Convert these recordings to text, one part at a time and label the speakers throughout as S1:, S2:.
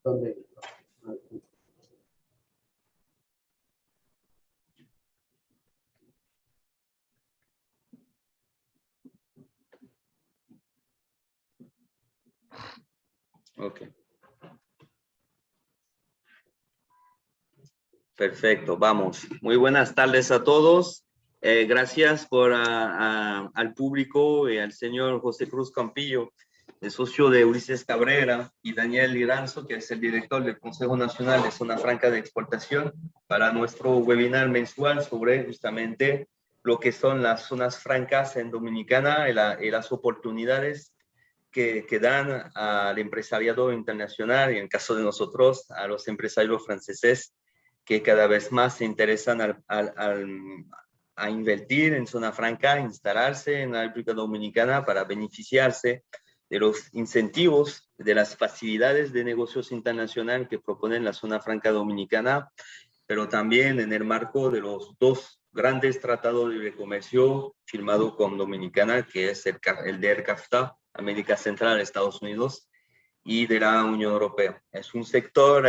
S1: ¿Dónde?
S2: Ok. Perfecto, vamos. Muy buenas tardes a todos. Gracias al público y al señor José Cruz Campillo, el socio de Ulises Cabrera, y Daniel Liranzo, que es el director del Consejo Nacional de Zona Franca de Exportación, para nuestro webinar mensual sobre justamente lo que son las zonas francas en Dominicana y las oportunidades que dan al empresariado internacional, y en el caso de nosotros, a los empresarios franceses, que cada vez más se interesan a invertir en zona franca, instalarse en la República Dominicana para beneficiarse de los incentivos, de las facilidades de negocios internacional que proponen la zona franca dominicana, pero también en el marco de los dos grandes tratados de libre comercio firmados con Dominicana, que es el de CAFTA, América Central, Estados Unidos, y de la Unión Europea. Es un sector,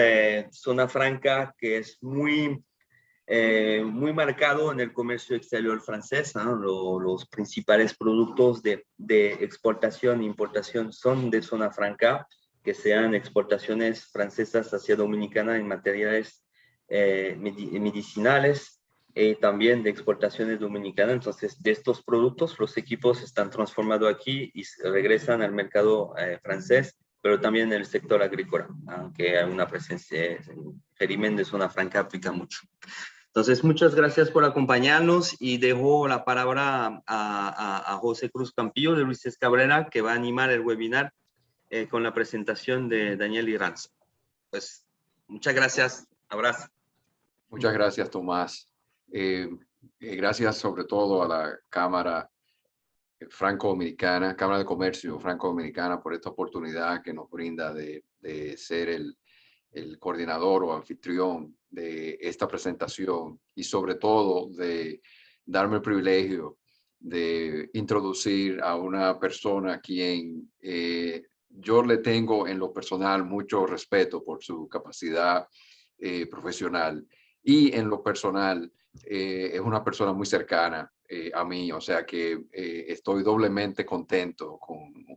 S2: zona franca, que es muy marcado en el comercio exterior francés, ¿no? Los principales productos de exportación e importación son de zona franca, que sean exportaciones francesas hacia Dominicana en materiales medicinales, también de exportaciones dominicanas. Entonces, de estos productos, los equipos están transformados aquí y regresan al mercado francés, pero también en el sector agrícola, aunque hay una presencia, el régimen de zona franca aplica mucho. Entonces, muchas gracias por acompañarnos y dejo la palabra a José Cruz Campillo de Ulises Cabrera, que va a animar el webinar con la presentación de Daniel Liranzo. Pues, muchas gracias. Abrazo.
S3: Muchas gracias, Tomás. Gracias sobre todo a la Cámara Franco-Dominicana, Cámara de Comercio Franco-Dominicana, por esta oportunidad que nos brinda de ser el coordinador o anfitrión de esta presentación, y sobre todo de darme el privilegio de introducir a una persona a quien yo le tengo en lo personal mucho respeto por su capacidad profesional, y en lo personal es una persona muy cercana a mí, o sea que estoy doblemente contento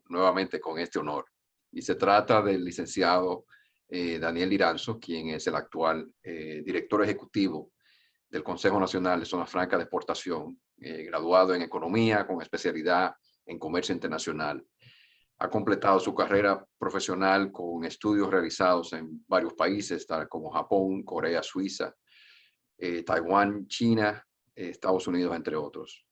S3: nuevamente con este honor. Y se trata del licenciado Daniel Liranzo, quien es el actual director ejecutivo del Consejo Nacional de Zona Franca de Exportación, graduado en Economía con especialidad en Comercio Internacional. Ha completado su carrera profesional con estudios realizados en varios países, tal como Japón, Corea, Suiza, Taiwán, China, Estados Unidos, entre otros.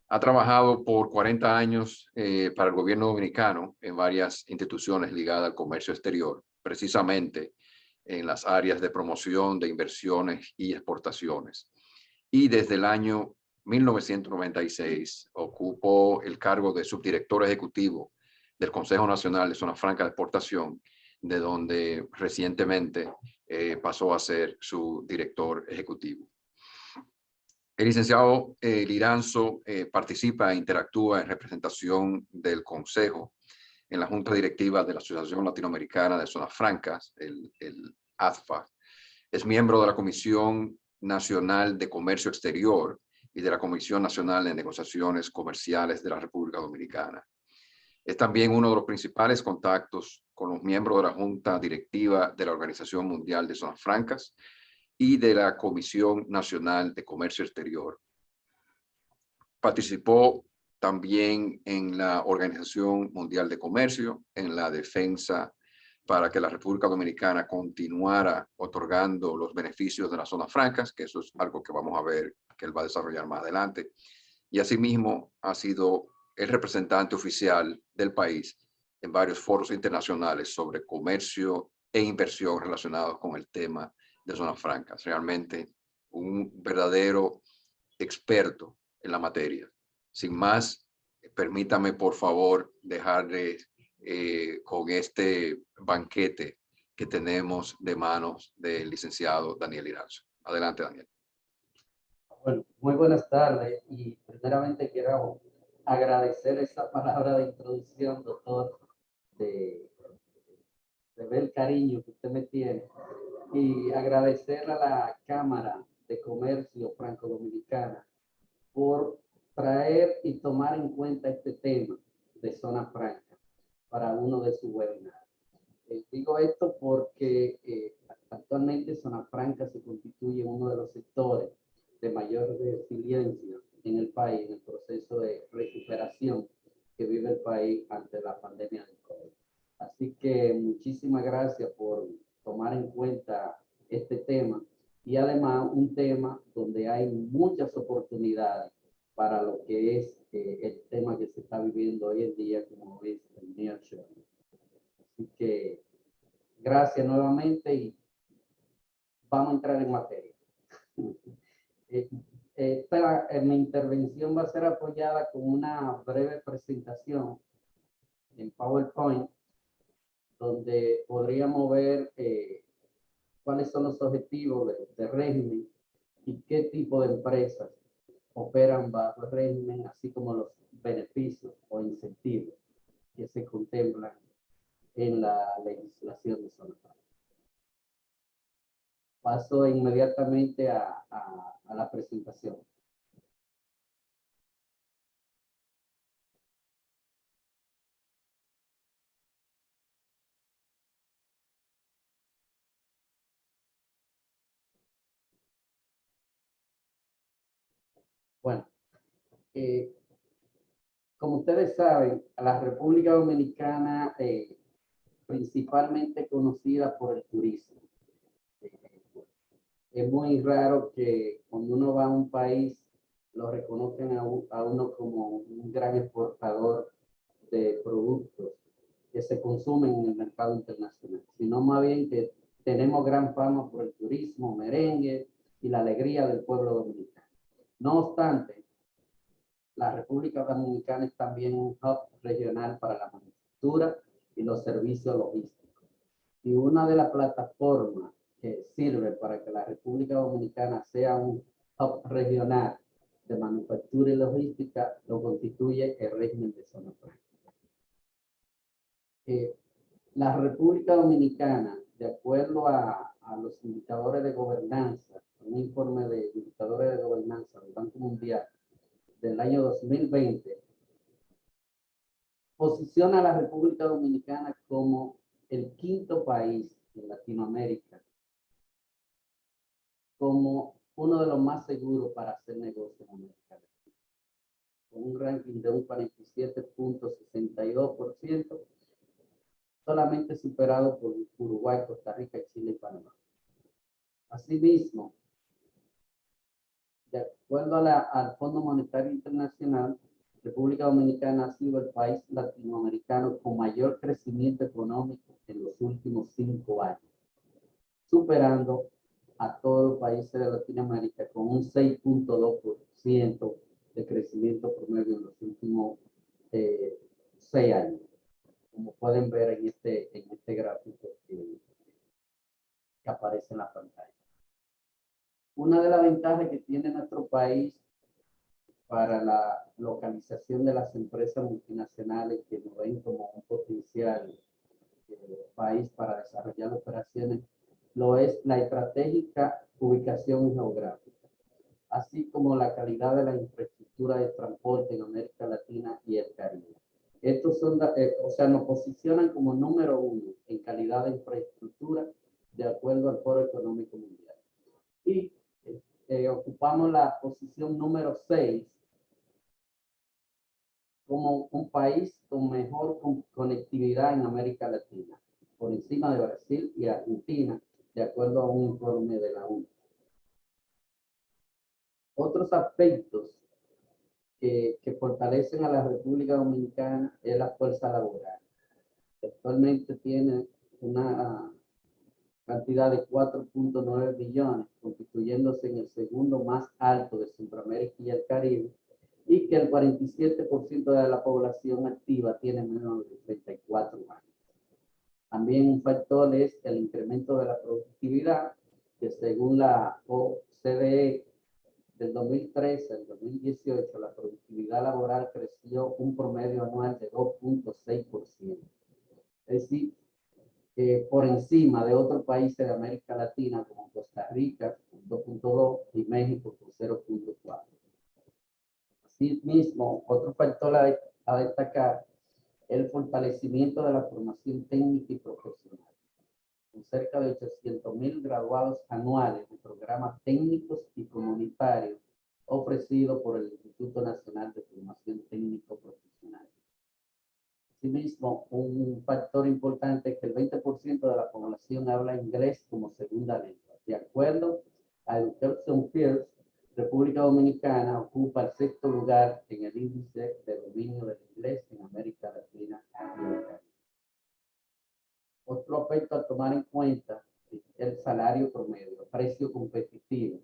S3: Ha trabajado por 40 años para el gobierno dominicano en varias instituciones ligadas al comercio exterior, precisamente en las áreas de promoción de inversiones y exportaciones. Y desde el año 1996 ocupó el cargo de subdirector ejecutivo del Consejo Nacional de Zona Franca de Exportación, de donde recientemente pasó a ser su director ejecutivo. El licenciado Liranzo participa e interactúa en representación del Consejo en la Junta Directiva de la Asociación Latinoamericana de Zonas Francas, el AZFA. Es miembro de la Comisión Nacional de Comercio Exterior y de la Comisión Nacional de Negociaciones Comerciales de la República Dominicana. Es también uno de los principales contactos con los miembros de la Junta Directiva de la Organización Mundial de Zonas Francas y de la Comisión Nacional de Comercio Exterior. Participó también en la Organización Mundial de Comercio, en la defensa para que la República Dominicana continuara otorgando los beneficios de las zonas francas, que eso es algo que vamos a ver que él va a desarrollar más adelante. Y asimismo ha sido el representante oficial del país en varios foros internacionales sobre comercio e inversión relacionados con el tema de zonas francas. Realmente un verdadero experto en la materia. Sin más, permítame por favor dejarle con este banquete que tenemos de manos del licenciado Daniel Liranzo. Adelante, Daniel.
S1: Bueno, muy buenas tardes, y primeramente quiero agradecer esa palabra de introducción, doctor, de ver el cariño que usted me tiene y agradecer a la Cámara de Comercio Franco-Dominicana por traer y tomar en cuenta este tema de zona franca para uno de sus webinars. Digo esto porque actualmente Zona Franca se constituye uno de los sectores de mayor resiliencia en el país, en el proceso de recuperación que vive el país ante la pandemia del COVID. Así que muchísimas gracias por tomar en cuenta este tema y además un tema donde hay muchas oportunidades para lo que es el tema que se está viviendo hoy en día, como es el nearshoring. Así que gracias nuevamente y vamos a entrar en materia. Mi intervención va a ser apoyada con una breve presentación en PowerPoint, donde podríamos ver cuáles son los objetivos de régimen y qué tipo de empresas operan bajo el régimen, así como los beneficios o incentivos que se contemplan en la legislación de zona franca. Paso inmediatamente a la presentación. Bueno, como ustedes saben, la República Dominicana principalmente conocida por el turismo. Es muy raro que cuando uno va a un país lo reconozcan a uno como un gran exportador de productos que se consumen en el mercado internacional, sino más bien que tenemos gran fama por el turismo, merengue y la alegría del pueblo dominicano. No obstante, la República Dominicana es también un hub regional para la manufactura y los servicios logísticos. Y una de las plataformas que sirve para que la República Dominicana sea un hub regional de manufactura y logística lo constituye el régimen de zona franca. La República Dominicana, de acuerdo a los indicadores de gobernanza, un informe de indicadores de gobernanza del Banco Mundial del año 2020, posiciona a la República Dominicana como el quinto país en Latinoamérica, como uno de los más seguros para hacer negocios en América Latina, con un ranking de un 47.62%, solamente superado por Uruguay, Costa Rica, Chile y Panamá. Asimismo, de acuerdo al Fondo Monetario Internacional, República Dominicana ha sido el país latinoamericano con mayor crecimiento económico en los últimos 5 años, superando a todos los países de Latinoamérica con un 6.2% de crecimiento promedio en los últimos 6 años, como pueden ver en este gráfico que aparece en la pantalla. Una de las ventajas que tiene nuestro país para la localización de las empresas multinacionales que nos ven como un potencial país para desarrollar operaciones, lo es la estratégica ubicación geográfica, así como la calidad de la infraestructura de transporte en América Latina y el Caribe. Estos son, o sea, nos posicionan como número 1 en calidad de infraestructura de acuerdo al Foro Económico Mundial. Y ocupamos la posición número 6 como un país con mejor conectividad en América Latina, por encima de Brasil y Argentina, de acuerdo a un informe de la ONU. Otros aspectos que fortalecen a la República Dominicana es la fuerza laboral. Actualmente tiene una cantidad de 4.9 millones, constituyéndose en el segundo más alto de Centroamérica y el Caribe, y que el 47% de la población activa tiene menos de 34 años. También un factor es el incremento de la productividad, que según la OCDE del 2013 al 2018, la productividad laboral creció un promedio anual de 2.6%. Es decir, por encima de otros países de América Latina como Costa Rica con 2.2 y México con 0.4. Asimismo, otro factor a destacar es el fortalecimiento de la formación técnica y profesional, con cerca de 800,000 graduados anuales de programas técnicos y comunitarios ofrecidos por el Instituto Nacional de Formación Técnico Profesional. Asimismo, un factor importante es que el 20% de la población habla inglés como segunda lengua. De acuerdo a Education First, República Dominicana ocupa el 6º lugar en el índice de dominio del inglés en América Latina y el Caribe. Otro aspecto a tomar en cuenta es el salario promedio, precio competitivo,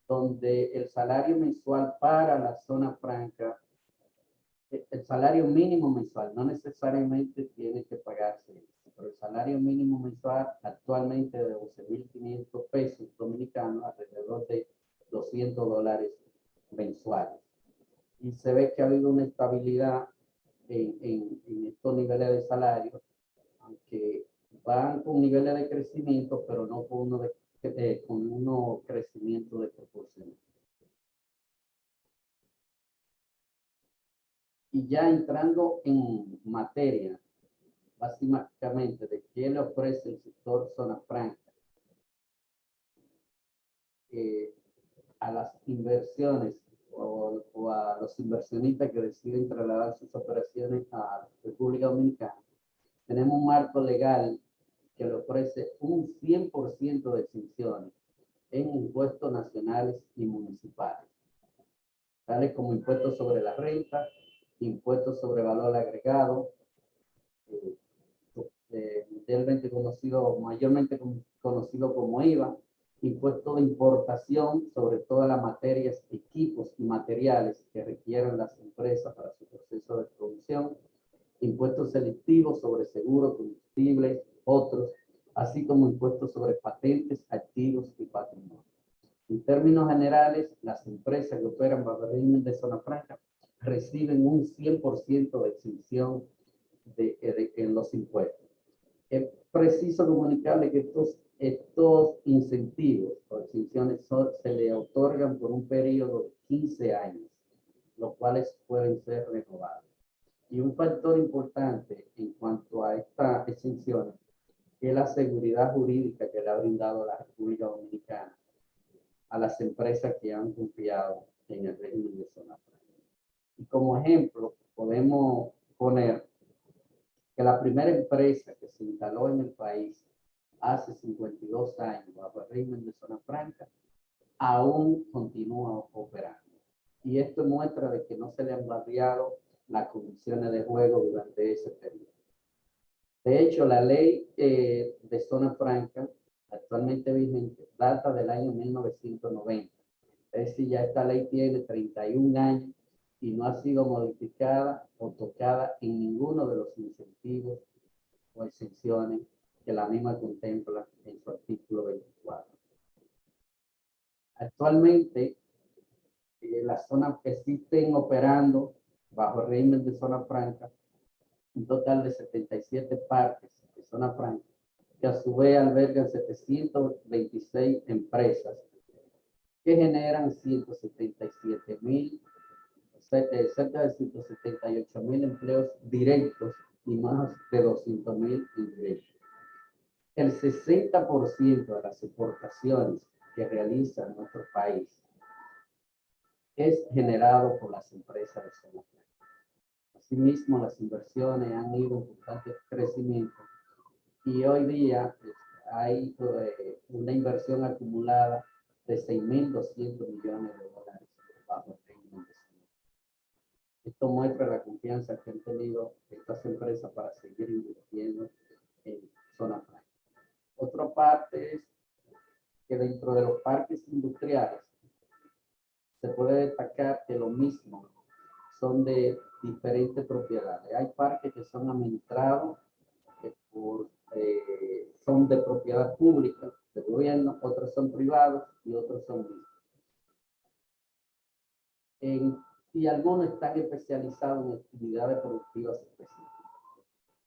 S1: donde el salario mensual para la zona franca, el salario mínimo mensual, no necesariamente tiene que pagarse, pero el salario mínimo mensual actualmente de 11,500 pesos dominicanos, alrededor de $200 mensuales. Y se ve que ha habido una estabilidad en estos niveles de salario, aunque van con niveles de crecimiento, pero no con uno crecimiento de proporción. Y ya entrando en materia, básicamente, de qué le ofrece el sector zona franca a las inversiones o a los inversionistas que deciden trasladar sus operaciones a República Dominicana, tenemos un marco legal que le ofrece un 100% de exenciones en impuestos nacionales y municipales, tales como impuestos sobre la renta, impuestos sobre valor agregado, mayormente conocido como IVA, impuesto de importación sobre todas las materias, equipos y materiales que requieren las empresas para su proceso de producción, impuestos selectivos sobre seguros, combustibles, otros, así como impuestos sobre patentes, activos y patrimonio. En términos generales, las empresas que operan bajo el régimen de zona franca reciben un 100% de exención en los impuestos. Es preciso comunicarle que estos incentivos o exenciones se le otorgan por un periodo de 15 años, los cuales pueden ser renovados. Y un factor importante en cuanto a estas exenciones es la seguridad jurídica que le ha brindado la República Dominicana a las empresas que han confiado en el régimen de zona franca. Y como ejemplo, podemos poner que la primera empresa que se instaló en el país hace 52 años bajo el régimen de zona franca aún continúa operando. Y esto muestra de que no se le han variado las condiciones de juego durante ese periodo. De hecho, la ley de zona franca actualmente vigente data del año 1990. Es decir, ya esta ley tiene 31 años y no ha sido modificada o tocada en ninguno de los incentivos o exenciones que la misma contempla en su artículo 24. Actualmente, las zonas que existen operando bajo el régimen de zona franca, un total de 77 parques de zona franca, que a su vez albergan 726 empresas que generan 177,000, cerca de 178,000 empleos directos y más de 200,000 indirectos. El 60% de las exportaciones que realiza nuestro país es generado por las empresas de zona franca. Asimismo, las inversiones han ido en constante crecimiento y hoy día hay una inversión acumulada de 6.200 millones de dólares bajo el régimen de zona franca. Esto muestra la confianza que han tenido estas empresas para seguir invirtiendo en zona franca. Otra parte es que dentro de los parques industriales se puede destacar que lo mismo son de diferentes propiedades. Hay parques que son administrados son de propiedad pública, del gobierno, otros son privados y otros son mixtos. y algunos están especializados en actividades productivas específicas.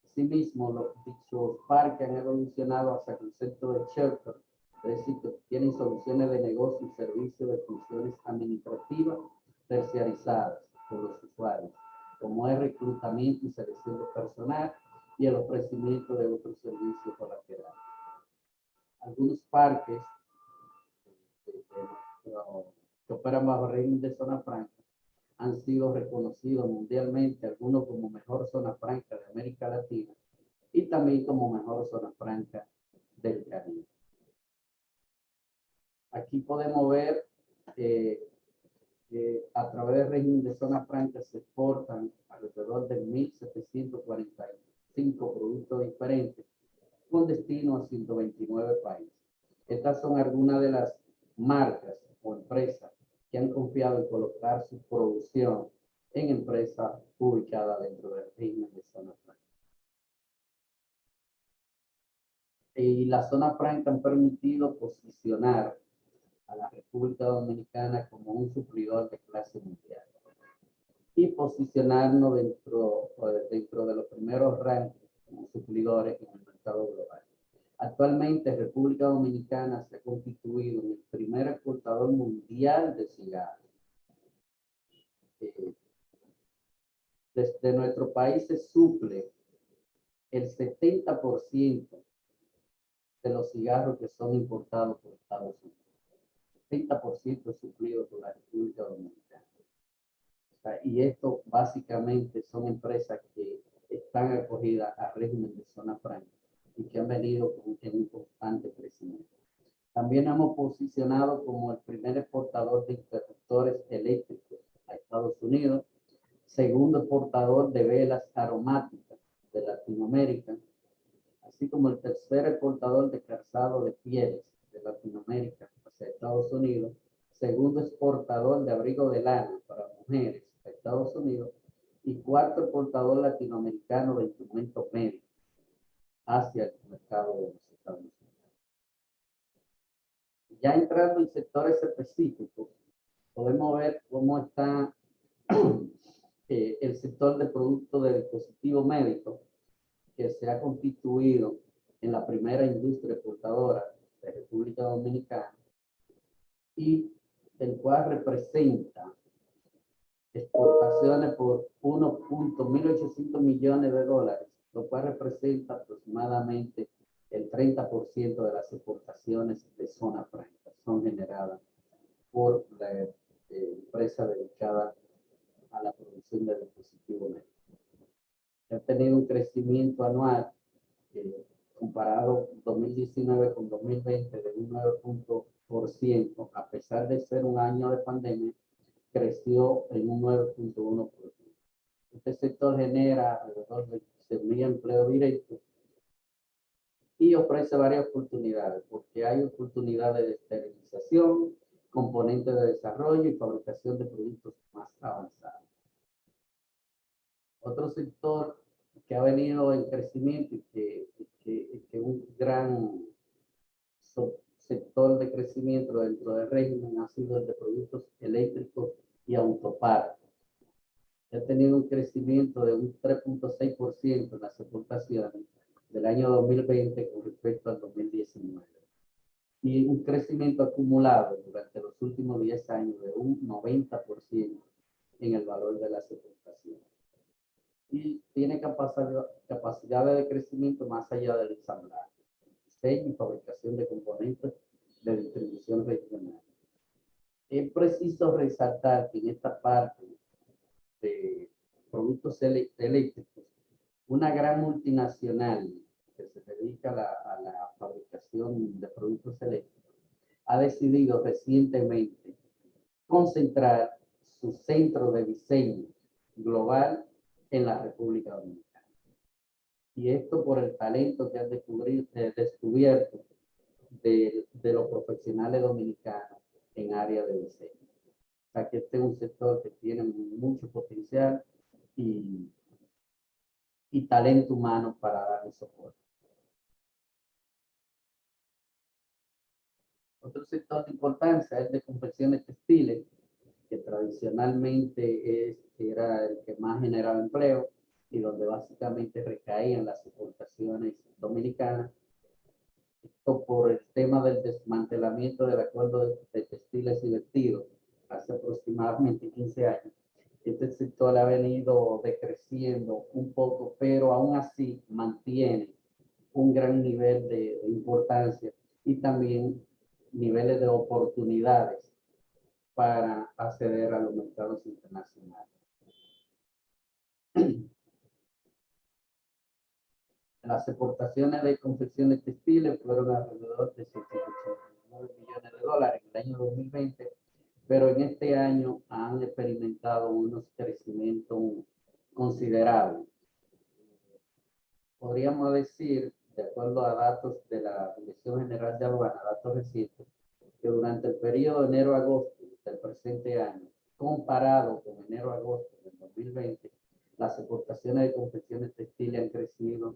S1: Asimismo, dichos parques han evolucionado hacia el concepto de shelter, es decir, que tienen soluciones de negocio y servicios de funciones administrativas terciarizadas por los usuarios, como el reclutamiento y selección de personal y el ofrecimiento de otros servicios colaterales. Algunos parques que operan bajo régimen de zona franca han sido reconocidos mundialmente, algunos como mejor zona franca de América Latina y también como mejor zona franca del Caribe. Aquí podemos ver a través del régimen de zona franca se exportan alrededor de 1.745 productos diferentes con destino a 129 países. Estas son algunas de las marcas o empresas que han confiado en colocar su producción en empresas ubicadas dentro del régimen de zona franca. Y la zona franca han permitido posicionar a la República Dominicana como un suplidor de clase mundial y posicionarnos dentro de los primeros rankings como suplidores en el mercado global. Actualmente, República Dominicana se ha constituido en el primer exportador mundial de cigarros. Desde nuestro país se suple el 70% de los cigarros que son importados por Estados Unidos. 70% suplido por la República Dominicana. O sea, y esto básicamente son empresas que están acogidas a régimen de zona franca y que han venido en un constante crecimiento. También hemos posicionado como el primer exportador de interruptores eléctricos a Estados Unidos, segundo exportador de velas aromáticas de Latinoamérica, así como el tercer exportador de calzado de pieles de Latinoamérica hacia Estados Unidos, segundo exportador de abrigo de lana para mujeres a Estados Unidos y cuarto exportador latinoamericano de instrumentos médicos hacia el mercado de los Estados Unidos. Ya entrando en sectores específicos, podemos ver cómo está el sector de productos de dispositivos médicos, que se ha constituido en la primera industria exportadora de República Dominicana y el cual representa exportaciones por 1.800 millones de dólares, lo cual representa aproximadamente el 30% de las exportaciones de zona franca son generadas por la empresa dedicada a la producción de dispositivos médicos. Ha tenido un crecimiento anual comparado 2019 con 2020 de un 9%, a pesar de ser un año de pandemia, creció en un 9.1%. Este sector genera alrededor de 6.000 empleos directos y ofrece varias oportunidades, porque hay oportunidades de esterilización, componentes de desarrollo y fabricación de productos más avanzados. Otro sector que ha venido en crecimiento y que un gran sector de crecimiento dentro del régimen ha sido el de productos eléctricos y autopartes. Ha tenido un crecimiento de un 3.6% en las exportaciones del año 2020 con respecto al 2019. Y un crecimiento acumulado durante los últimos 10 años de un 90% en el valor de las exportaciones. Y tiene capacidades de crecimiento más allá del ensamblaje, diseño y fabricación de componentes de distribución regional. Es preciso resaltar que en esta parte de productos eléctricos, una gran multinacional que se dedica a la fabricación de productos eléctricos ha decidido recientemente concentrar su centro de diseño global en la República Dominicana. Y esto por el talento que han descubierto de los profesionales dominicanos en área de diseño. O sea que este es un sector que tiene mucho potencial y talento humano para darle soporte. Otro sector de importancia es el de confecciones textiles, que tradicionalmente era el que más generaba empleo y donde básicamente recaían las exportaciones dominicanas. Esto por el tema del desmantelamiento del acuerdo de textiles y vestidos hace aproximadamente 15 años. Este sector ha venido decreciendo un poco, pero aún así mantiene un gran nivel de importancia y también niveles de oportunidades para acceder a los mercados internacionales. Las exportaciones de confecciones textiles fueron alrededor de 689 millones de dólares en el año 2020, pero en este año han experimentado unos crecimientos considerables. Podríamos decir, de acuerdo a datos de la Dirección General de Aduanas, datos recientes, que durante el periodo de enero-agosto del presente año, comparado con enero-agosto del 2020, las exportaciones de confecciones textiles han crecido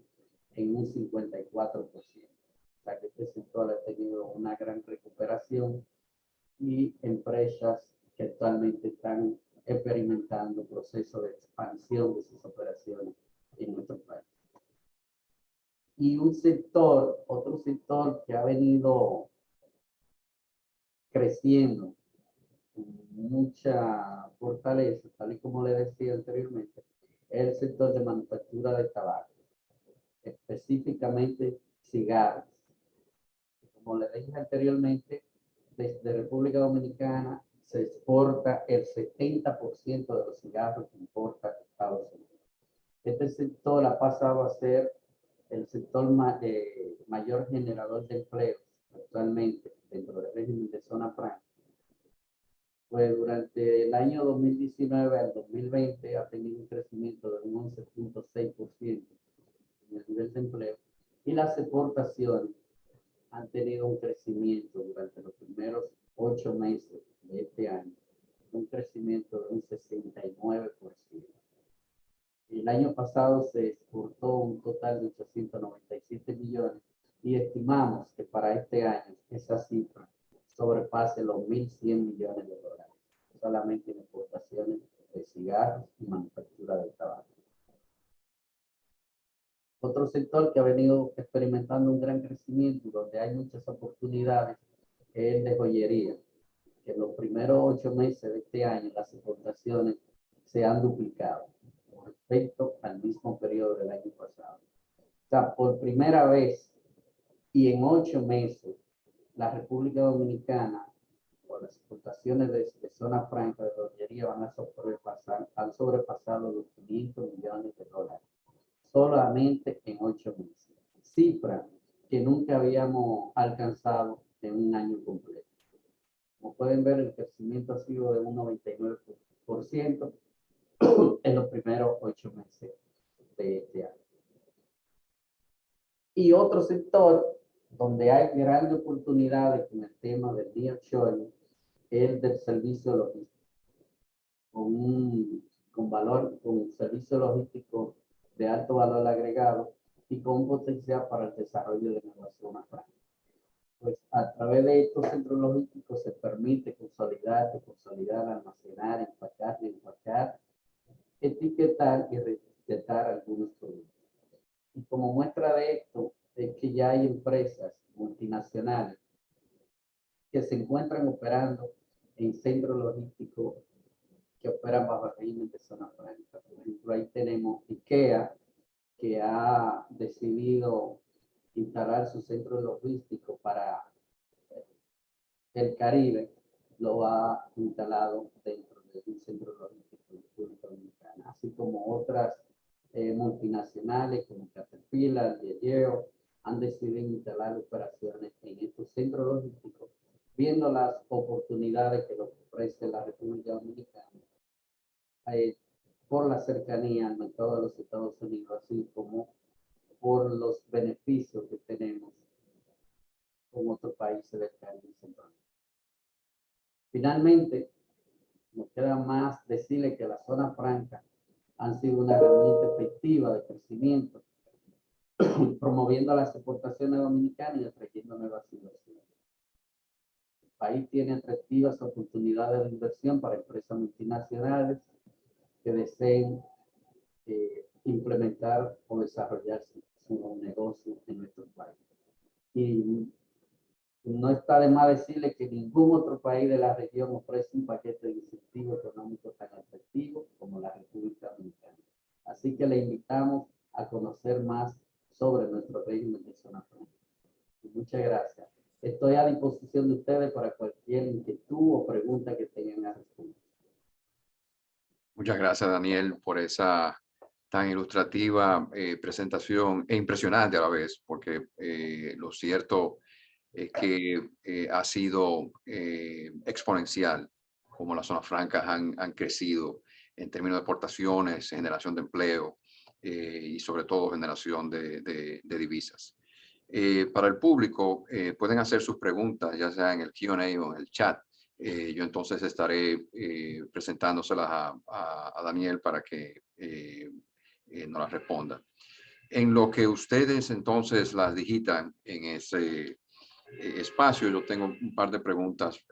S1: en un 54%. O sea que este sector ha tenido una gran recuperación y empresas que actualmente están experimentando procesos de expansión de sus operaciones en nuestro país. Y un sector, otro sector que ha venido creciendo con mucha fortaleza, tal y como le decía anteriormente, es el sector de manufactura de tabaco, específicamente cigarros. Como le dije anteriormente, desde República Dominicana se exporta el 70% de los cigarros que importa Estados Unidos. Este sector ha pasado a ser el sector mayor generador de empleos actualmente dentro del régimen de zona franca. Pues durante el año 2019 al 2020 ha tenido un crecimiento de un 11.6% en el nivel de empleo y las exportaciones han tenido un crecimiento durante los primeros 8 meses de este año, un crecimiento de un 69%. El año pasado se exportó un total de 897 millones y estimamos que para este año esa cifra sobrepase los 1.100 millones de dólares, solamente en exportaciones de cigarros y manufactura de tabaco. Otro sector que ha venido experimentando un gran crecimiento y donde hay muchas oportunidades es el de joyería, que en los primeros 8 meses de este año las exportaciones se han duplicado con respecto al mismo periodo del año pasado. O sea, por primera vez y en 8 meses, la República Dominicana, con las exportaciones de zona franca de joyería, han sobrepasado los 500 millones de dólares, solamente en 8 meses. Cifra que nunca habíamos alcanzado en un año completo. Como pueden ver, el crecimiento ha sido de un 99% en los primeros 8 meses de este año. Y otro sector donde hay grandes oportunidades con el tema del nearshoring es el del servicio logístico, con servicio logístico de alto valor agregado y con potencial para el desarrollo de nuevas zonas francas. Pues a través de estos centros logísticos se permite consolidar, almacenar, empacar, etiquetar y reetiquetar algunos productos. Y como muestra de esto es que ya hay empresas multinacionales que se encuentran operando en centros logísticos que operan bajo el régimen de zona franca. Por ejemplo, ahí tenemos IKEA, que ha decidido instalar su centro logístico para el Caribe, lo ha instalado dentro de un centro logístico de República Dominicana, así como otras multinacionales como Caterpillar, Diageo, han decidido instalar operaciones en estos centros logísticos, viendo las oportunidades que nos ofrece la República Dominicana por la cercanía al mercado de los Estados Unidos, así como por los beneficios que tenemos con otros países del Caribe Central. Finalmente, nos queda más decirle que la zona franca han sido una herramienta efectiva de crecimiento, promoviendo las exportaciones dominicanas y atrayendo nuevas inversiones. país tiene atractivas oportunidades de inversión para empresas multinacionales que deseen implementar o desarrollar su negocio en nuestro país. Y no está de más decirle que ningún otro país de la región ofrece un paquete de incentivo económico tan efectivo como la República Dominicana. Así que le invitamos a conocer más sobre nuestro régimen de zona franca. Muchas gracias. Estoy a disposición de ustedes para cualquier inquietud o pregunta que tengan a responder.
S3: Muchas gracias, Daniel, por esa tan ilustrativa presentación e impresionante a la vez, porque lo cierto es que ha sido exponencial como las zonas francas han crecido en términos de exportaciones, generación de empleo y sobre todo generación de divisas. Para el público pueden hacer sus preguntas ya sea en el Q&A o en el chat. Yo entonces estaré presentándoselas a Daniel para que nos las responda. En lo que ustedes entonces las digitan en ese espacio, yo tengo un par de preguntas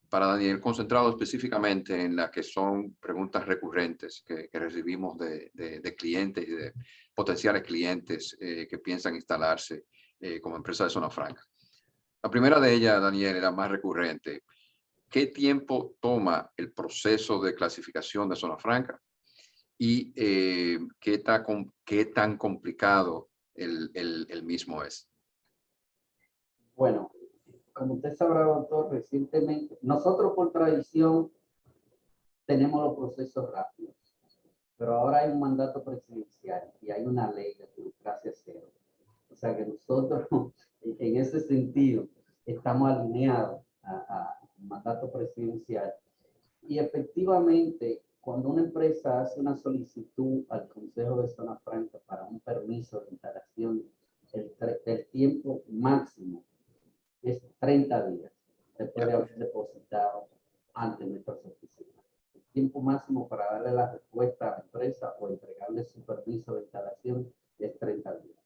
S3: para Daniel, concentrado específicamente en las que son preguntas recurrentes que recibimos de clientes y de potenciales clientes que piensan instalarse como empresa de zona franca. La primera de ellas, Daniel, era más recurrente. ¿Qué tiempo toma el proceso de clasificación de zona franca? Y qué tan complicado el mismo es.
S1: Bueno, como usted sabrá, doctor, recientemente, nosotros por tradición tenemos los procesos rápidos, pero ahora hay un mandato presidencial y hay una ley de burocracia cero. O sea que nosotros, en ese sentido, estamos alineados a mandato presidencial. Y efectivamente, cuando una empresa hace una solicitud al Consejo de Zona Franca para un permiso de instalación, el tiempo máximo es 30 días después de haber depositado ante nuestras oficinas. El tiempo máximo para darle la respuesta a la empresa o entregarle su permiso de instalación es 30 días.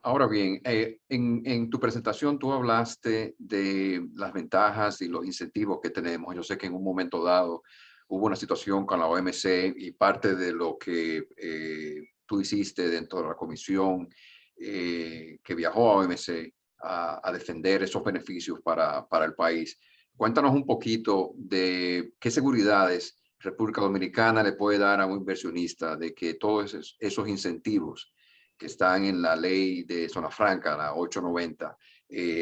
S3: Ahora bien, en tu presentación tú hablaste de las ventajas y los incentivos que tenemos. Yo sé que en un momento dado hubo una situación con la OMC y parte de lo que tú hiciste dentro de la comisión que viajó a OMC a defender esos beneficios para el país. Cuéntanos un poquito de qué seguridades República Dominicana le puede dar a un inversionista de que todos esos incentivos que están en la ley de zona franca, la 890,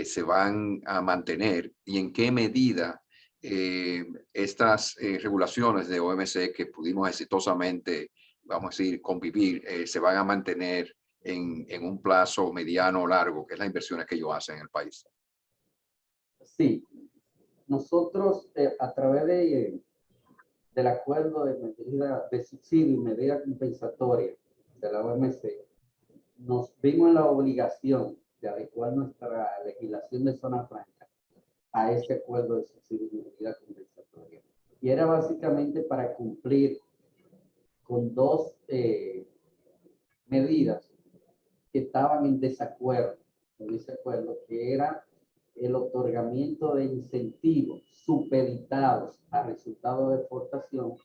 S3: se van a mantener y en qué medida estas regulaciones de OMC que pudimos exitosamente, vamos a decir, convivir, se van a mantener en un plazo mediano o largo, que es las inversiones que ellos hacen en el país.
S1: Sí, nosotros a través del acuerdo de medida de subsidio y medida compensatoria de la OMC, nos vimos en la obligación de adecuar nuestra legislación de zona franca a ese acuerdo de subsidio y medida compensatoria. Y era básicamente para cumplir con dos medidas que estaban en desacuerdo con ese acuerdo, que era el otorgamiento de incentivos supeditados a resultados de exportación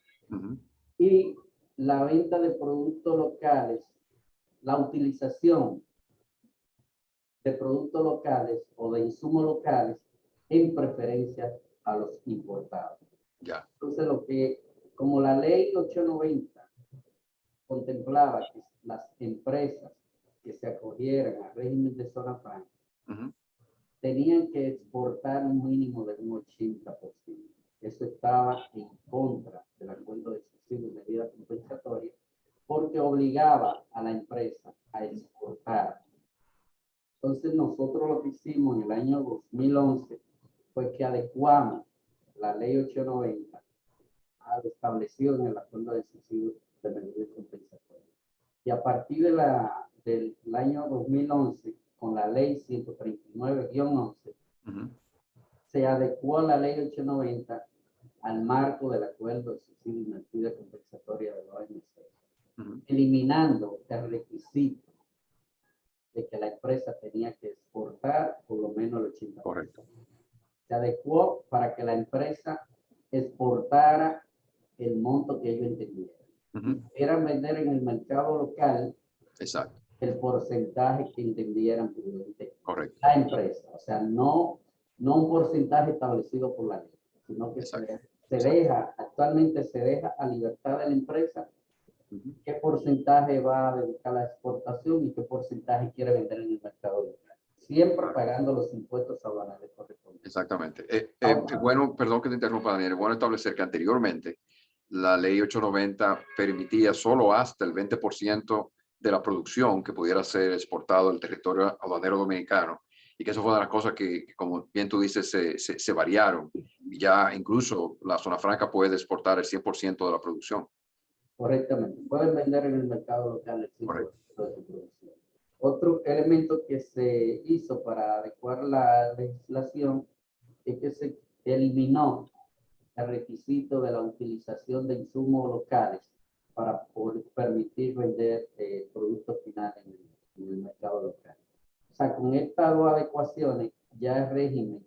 S1: y la venta de productos locales, la utilización de productos locales o de insumos locales en preferencia a los importados.
S3: Ya.
S1: Entonces, como la ley 890 contemplaba que las empresas que se acogieran al régimen de zona franca tenían que exportar un mínimo de un 80%. Eso estaba en contra del acuerdo de subsidio y medida compensatoria porque obligaba a la empresa a exportar. Entonces nosotros lo que hicimos en el año 2011 fue que adecuamos la ley 890 a lo establecido en el acuerdo de subsidio de medida compensatoria. Y a partir del año 2011, con la ley 139-11, se adecuó la ley 890 al marco del acuerdo de subsidio y medida compensatoria de la OMC, eliminando el requisito de que la empresa tenía que exportar por lo menos el 80%.
S3: Correcto.
S1: se adecuó para que la empresa exportara el monto que ellos entendieran. Pudieran vender en el mercado local
S3: Exacto.
S1: el porcentaje que entendieran prudente
S3: Correcto.
S1: la empresa. O sea, no un porcentaje establecido por la ley, sino que se deja, actualmente se deja a libertad de la empresa qué porcentaje va a dedicar a la exportación y qué porcentaje quiere vender en el mercado local. Siempre pagando los impuestos aduanales correspondientes.
S3: Exactamente. Bueno, perdón que te interrumpa, Daniel. Es bueno establecer que anteriormente la ley 890 permitía solo hasta el 20% de la producción que pudiera ser exportado del territorio aduanero dominicano. Y que eso fue una de las cosas que, como bien tú dices, se variaron. Y ya incluso la zona franca puede exportar el 100% de la producción.
S1: Correctamente. Pueden vender en el mercado local el 100% de su producción. Otro elemento que se hizo para adecuar la legislación es que se eliminó el requisito de la utilización de insumos locales para poder permitir vender productos finales en el mercado local. O sea, con estas dos adecuaciones ya el régimen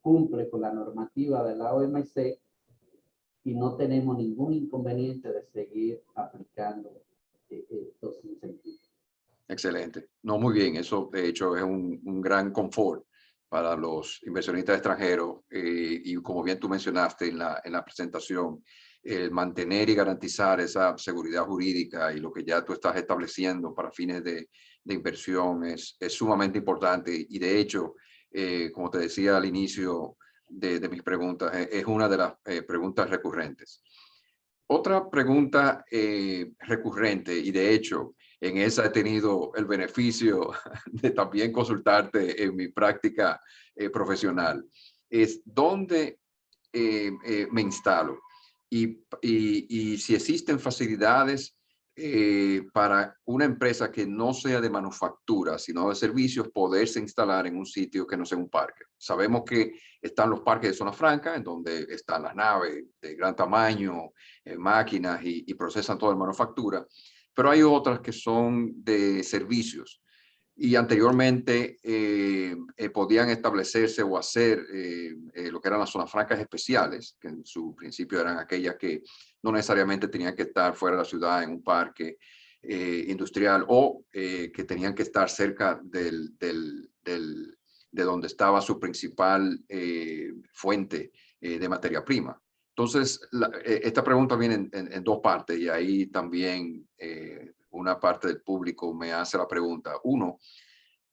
S1: cumple con la normativa de la OMC y no tenemos ningún inconveniente de seguir aplicando estos incentivos.
S3: Excelente. No, muy bien. Eso, de hecho, es un gran confort para los inversionistas extranjeros. Y como bien tú mencionaste en la presentación, mantener y garantizar esa seguridad jurídica y lo que ya tú estás estableciendo para fines de inversión es sumamente importante. Y de hecho, como te decía al inicio de mis preguntas, es una de las preguntas recurrentes. Otra pregunta recurrente, y de hecho en esa he tenido el beneficio de también consultarte en mi práctica profesional, es dónde me instalo y si existen facilidades para una empresa que no sea de manufactura, sino de servicios, poderse instalar en un sitio que no sea un parque. Sabemos que están los parques de zona franca, en donde están las naves de gran tamaño, máquinas y procesan toda la manufactura, pero hay otras que son de servicios. Y anteriormente podían establecerse o hacer lo que eran las zonas francas especiales, que en su principio eran aquellas que no necesariamente tenían que estar fuera de la ciudad en un parque industrial o que tenían que estar cerca de donde estaba su principal fuente de materia prima. Entonces, esta pregunta viene en dos partes y ahí también una parte del público me hace la pregunta. Uno,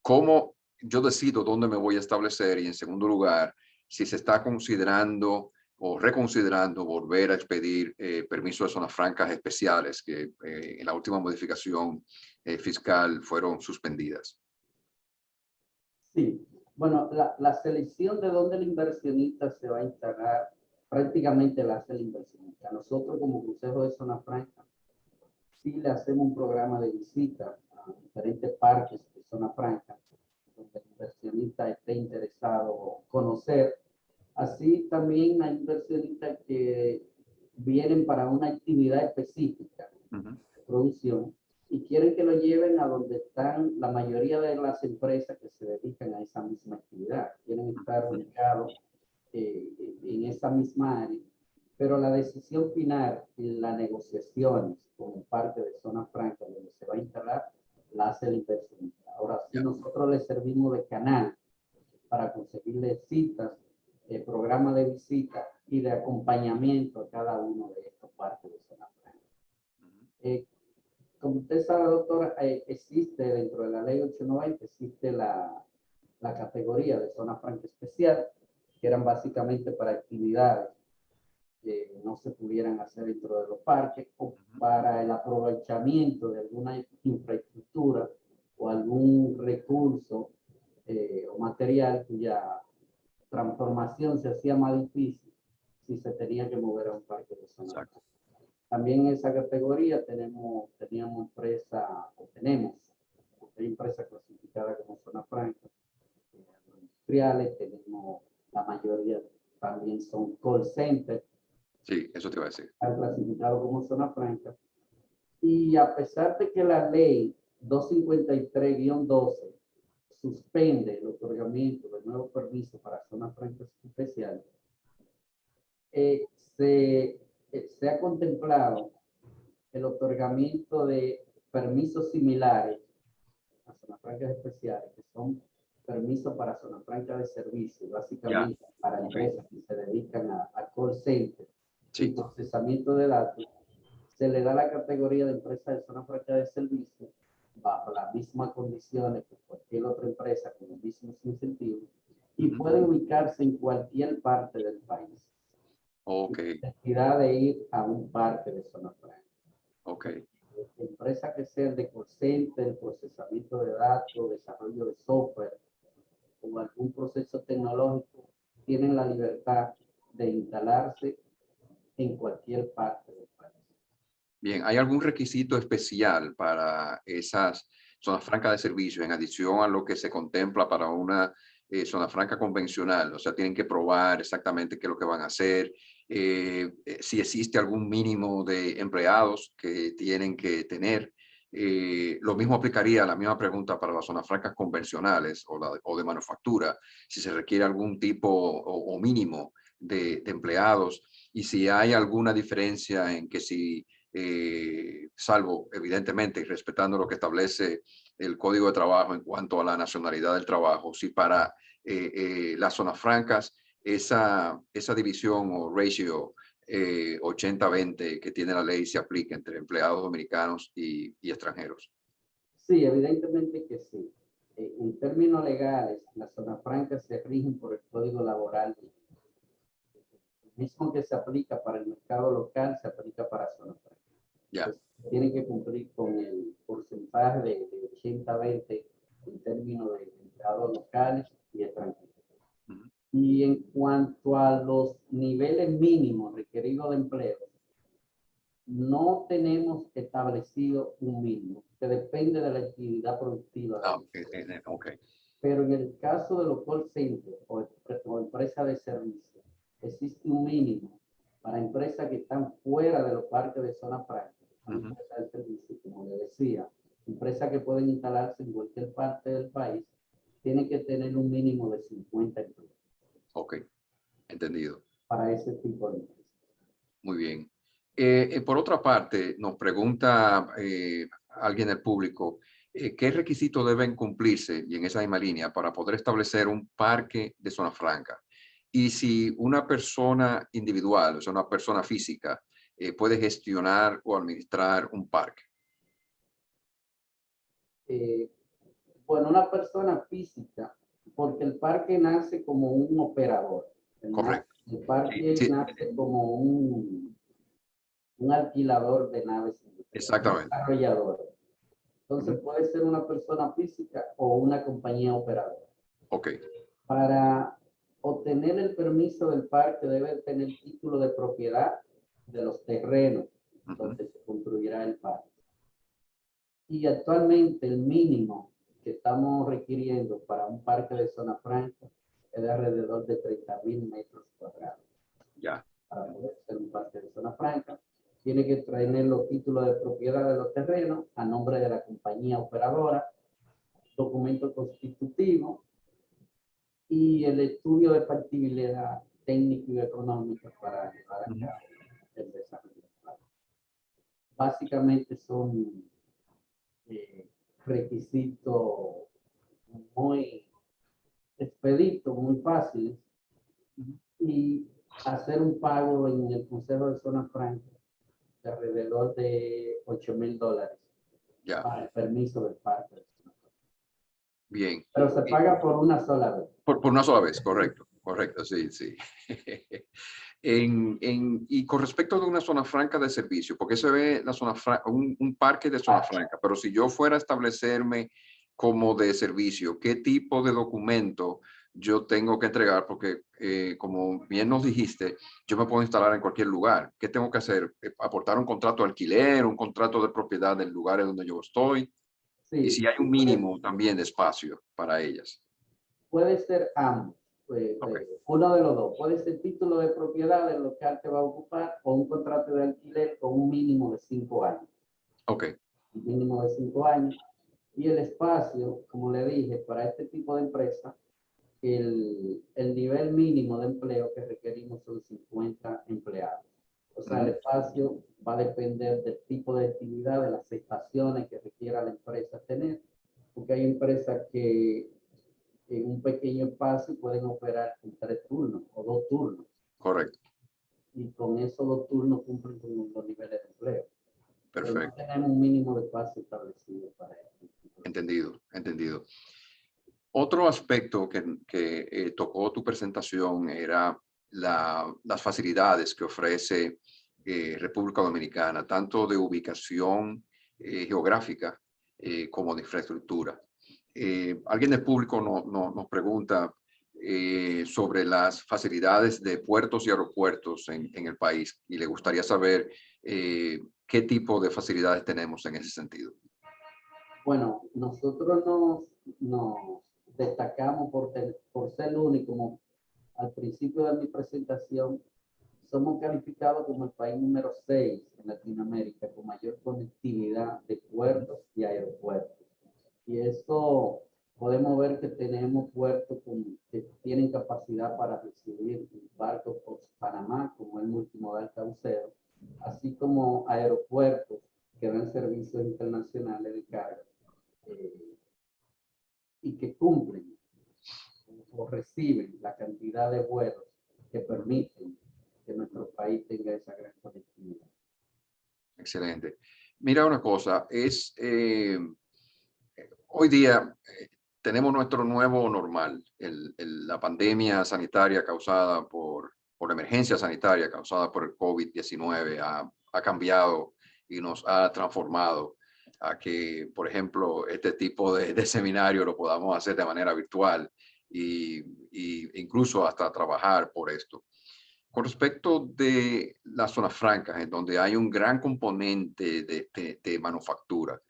S3: ¿cómo yo decido dónde me voy a establecer? Y en segundo lugar, si se está considerando o reconsiderando volver a expedir permisos de zonas francas especiales que en la última modificación fiscal fueron suspendidas.
S1: Sí, bueno, la selección de dónde el inversionista se va a instalar prácticamente la hace el inversionista. Nosotros como Consejo de Zona Franca sí le hacemos un programa de visita a diferentes parques de Zona Franca donde el inversionista esté interesado en conocer. Así también hay inversionistas que vienen para una actividad específica de producción y quieren que lo lleven a donde están la mayoría de las empresas que se dedican a esa misma actividad. Quieren estar ubicados en esa misma área, pero la decisión final y las negociaciones con el parque de Zona Franca donde se va a instalar la hace el inversionista. Ahora sí, nosotros le servimos de canal para conseguirle citas, programa de visita y de acompañamiento a cada uno de estos parques de Zona Franca. Como usted sabe, doctora, existe dentro de la ley 890, existe la categoría de zona franca especial, que eran básicamente para actividades que no se pudieran hacer dentro de los parques o para el aprovechamiento de alguna infraestructura o algún recurso o material cuya transformación se hacía más difícil si se tenía que mover a un parque de zona franca. También en esa categoría teníamos empresa, o tenemos empresas clasificadas como zona franca, industriales, tenemos la mayoría también son call centers.
S3: Sí, eso te iba a decir.
S1: Están clasificados como zona franca. Y a pesar de que la ley 253-12 suspende el otorgamiento de nuevos permisos para zonas francas especiales, se ha contemplado el otorgamiento de permisos similares a zonas francas especiales, que son permisos para zonas francas de servicio, básicamente para empresas que se dedican a call center y procesamiento de datos. Se le da la categoría de empresa de zona franca de servicio bajo las mismas condiciones que cualquier otra empresa con los mismos incentivos y puede ubicarse en cualquier parte del país.
S3: Okay.
S1: Sin necesidad de ir a un parque de zona franca.
S3: Okay.
S1: Empresas que sean de call center, procesamiento de datos, desarrollo de software o algún proceso tecnológico tienen la libertad de instalarse en cualquier parte del país.
S3: Bien, ¿hay algún requisito especial para esas zonas francas de servicio en adición a lo que se contempla para una zona franca convencional? O sea, tienen que probar exactamente qué es lo que van a hacer, si existe algún mínimo de empleados que tienen que tener. Lo mismo aplicaría, la misma pregunta para las zonas francas convencionales o de manufactura, si se requiere algún tipo o mínimo de empleados y si hay alguna diferencia en que si salvo evidentemente y respetando lo que establece el Código de Trabajo en cuanto a la nacionalidad del trabajo, si para las zonas francas esa división o ratio 80-20 que tiene la ley se aplica entre empleados dominicanos y extranjeros.
S1: Sí, evidentemente que sí. En términos legales, las zonas francas se rigen por el Código Laboral. El mismo que se aplica para el mercado local se aplica para zonas francas.
S3: Ya.
S1: Tienen que cumplir con el porcentaje de 80-20 en términos de empleados locales y extranjeros. Y en cuanto a los niveles mínimos requeridos de empleo, no tenemos establecido un mínimo, que depende de la actividad productiva.
S3: Okay.
S1: Pero en el caso de los call centers o empresas de servicio, existe un mínimo para empresas que están fuera de los parques de zona franca. Empresas de servicio, como le decía, empresas que pueden instalarse en cualquier parte del país, tienen que tener un mínimo de 50 empleados.
S3: Ok, entendido.
S1: Para ese tipo de empresas.
S3: Muy bien. Por otra parte, nos pregunta alguien del público, ¿qué requisitos deben cumplirse, y en esa misma línea, para poder establecer un parque de zona franca? Y si una persona individual, o sea, una persona física, puede gestionar o administrar un parque.
S1: Bueno, una persona física, porque el parque nace como un operador.
S3: Correcto.
S1: El parque nace como un alquilador de naves.
S3: Exactamente.
S1: Un desarrollador. Entonces puede ser una persona física o una compañía operadora.
S3: Ok.
S1: Para obtener el permiso del parque debe tener título de propiedad de los terrenos donde se construirá el parque. Y actualmente el mínimo que estamos requiriendo para un parque de zona franca es de alrededor de 30,000 metros cuadrados.
S3: Ya.
S1: Para poder ser un parque de zona franca, tiene que tener los títulos de propiedad de los terrenos a nombre de la compañía operadora, documento constitutivo y el estudio de factibilidad técnico y económica para llevar a cabo el desarrollo. Básicamente son requisitos muy expeditos, muy fáciles, y hacer un pago en el Consejo de Zona Franca de alrededor de $8,000 para el permiso del parque.
S3: Bien.
S1: Pero se paga por una sola vez.
S3: Por una sola vez, correcto, sí, sí. Y con respecto de una zona franca de servicio, porque se ve la zona un parque de zona franca, pero si yo fuera a establecerme como de servicio, ¿qué tipo de documento yo tengo que entregar? Porque como bien nos dijiste, yo me puedo instalar en cualquier lugar. ¿Qué tengo que hacer? ¿Aportar un contrato de alquiler, un contrato de propiedad del lugar en donde yo estoy?
S1: Sí,
S3: y si hay un mínimo también de espacio para ellas.
S1: Puede ser ambos. Uno de los dos. Puede ser título de propiedad del local que va a ocupar o un contrato de alquiler con un mínimo de 5 años.
S3: Ok.
S1: Un mínimo de 5 años. Y el espacio, como le dije, para este tipo de empresas, el nivel mínimo de empleo que requerimos son 50 empleados. O sea, el espacio va a depender del tipo de actividad, de las estaciones que requiera la empresa tener, porque hay empresas que en un pequeño espacio pueden operar con 3 turnos o 2 turnos.
S3: Correcto.
S1: Y con esos 2 turnos cumplen con los niveles de empleo. Pero no
S3: Perfecto.
S1: tenemos un mínimo de espacio establecido para esto.
S3: Entendido, entendido. Otro aspecto que tocó tu presentación era las facilidades que ofrece República Dominicana, tanto de ubicación geográfica como de infraestructura. Alguien del público nos pregunta sobre las facilidades de puertos y aeropuertos en el país y le gustaría saber qué tipo de facilidades tenemos en ese sentido.
S1: Bueno, nosotros nos destacamos por ser el único, como al principio de mi presentación, somos calificados como el país número 6 en Latinoamérica con mayor conectividad de puertos y aeropuertos. Y eso podemos ver que tenemos puertos que tienen capacidad para recibir barcos por Panamá, como el multimodal Caucedo, así como aeropuertos que dan servicios internacionales de carga y que cumplen o reciben la cantidad de vuelos que permiten que nuestro país tenga esa gran conectividad.
S3: Excelente. Mira una cosa, hoy día tenemos nuestro nuevo normal, la pandemia sanitaria causada por la emergencia sanitaria causada por el COVID-19 ha cambiado y nos ha transformado a que, por ejemplo, este tipo de seminario lo podamos hacer de manera virtual y incluso hasta trabajar por esto. Con respecto de las zonas francas, en donde hay un gran componente de manufactura,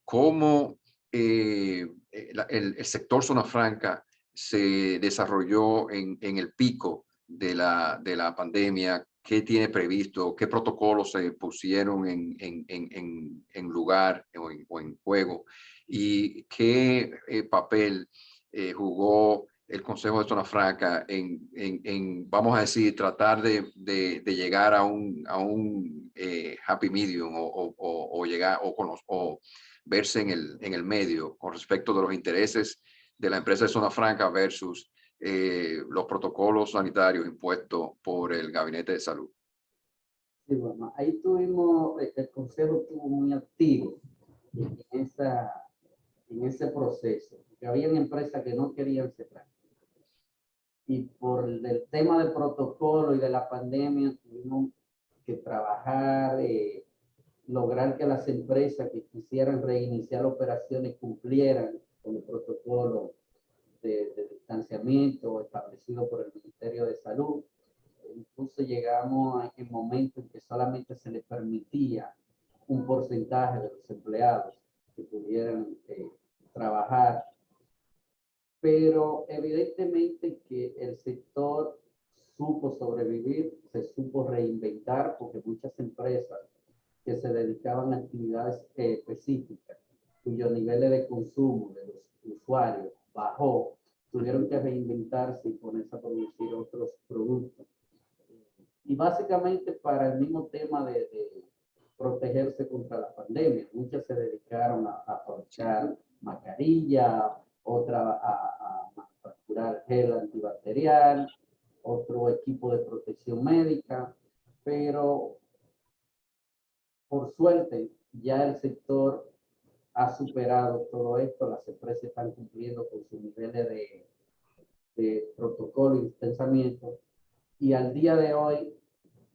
S3: ¿cómo el sector zona franca se desarrolló en el pico de la pandemia? ¿Qué tiene previsto? ¿Qué protocolos se pusieron en lugar o en juego? ¿Y qué papel jugó el Consejo de Zona Franca vamos a decir, tratar de llegar a un happy medium o llegar o verse en el medio con respecto de los intereses de la empresa de Zona Franca versus los protocolos sanitarios impuestos por el Gabinete de Salud?
S1: Sí, bueno, ahí tuvimos, el Consejo estuvo muy activo en ese proceso, porque habían empresas que no querían cerrar. Y por el tema del protocolo y de la pandemia tuvimos que trabajar, lograr que las empresas que quisieran reiniciar operaciones cumplieran con el protocolo de distanciamiento establecido por el Ministerio de Salud. Incluso llegamos a el momento en que solamente se les permitía un porcentaje de los empleados que pudieran trabajar, pero evidentemente que el sector supo sobrevivir, se supo reinventar, porque muchas empresas que se dedicaban a actividades específicas, cuyos niveles de consumo de los usuarios bajó, tuvieron que reinventarse y ponerse a producir otros productos. Y básicamente para el mismo tema de protegerse contra la pandemia, muchas se dedicaron a fabricar mascarillas, otra a manufacturar gel antibacterial, otro equipo de protección médica, pero por suerte ya el sector ha superado todo esto, las empresas están cumpliendo con sus niveles de protocolo y distanciamiento, y al día de hoy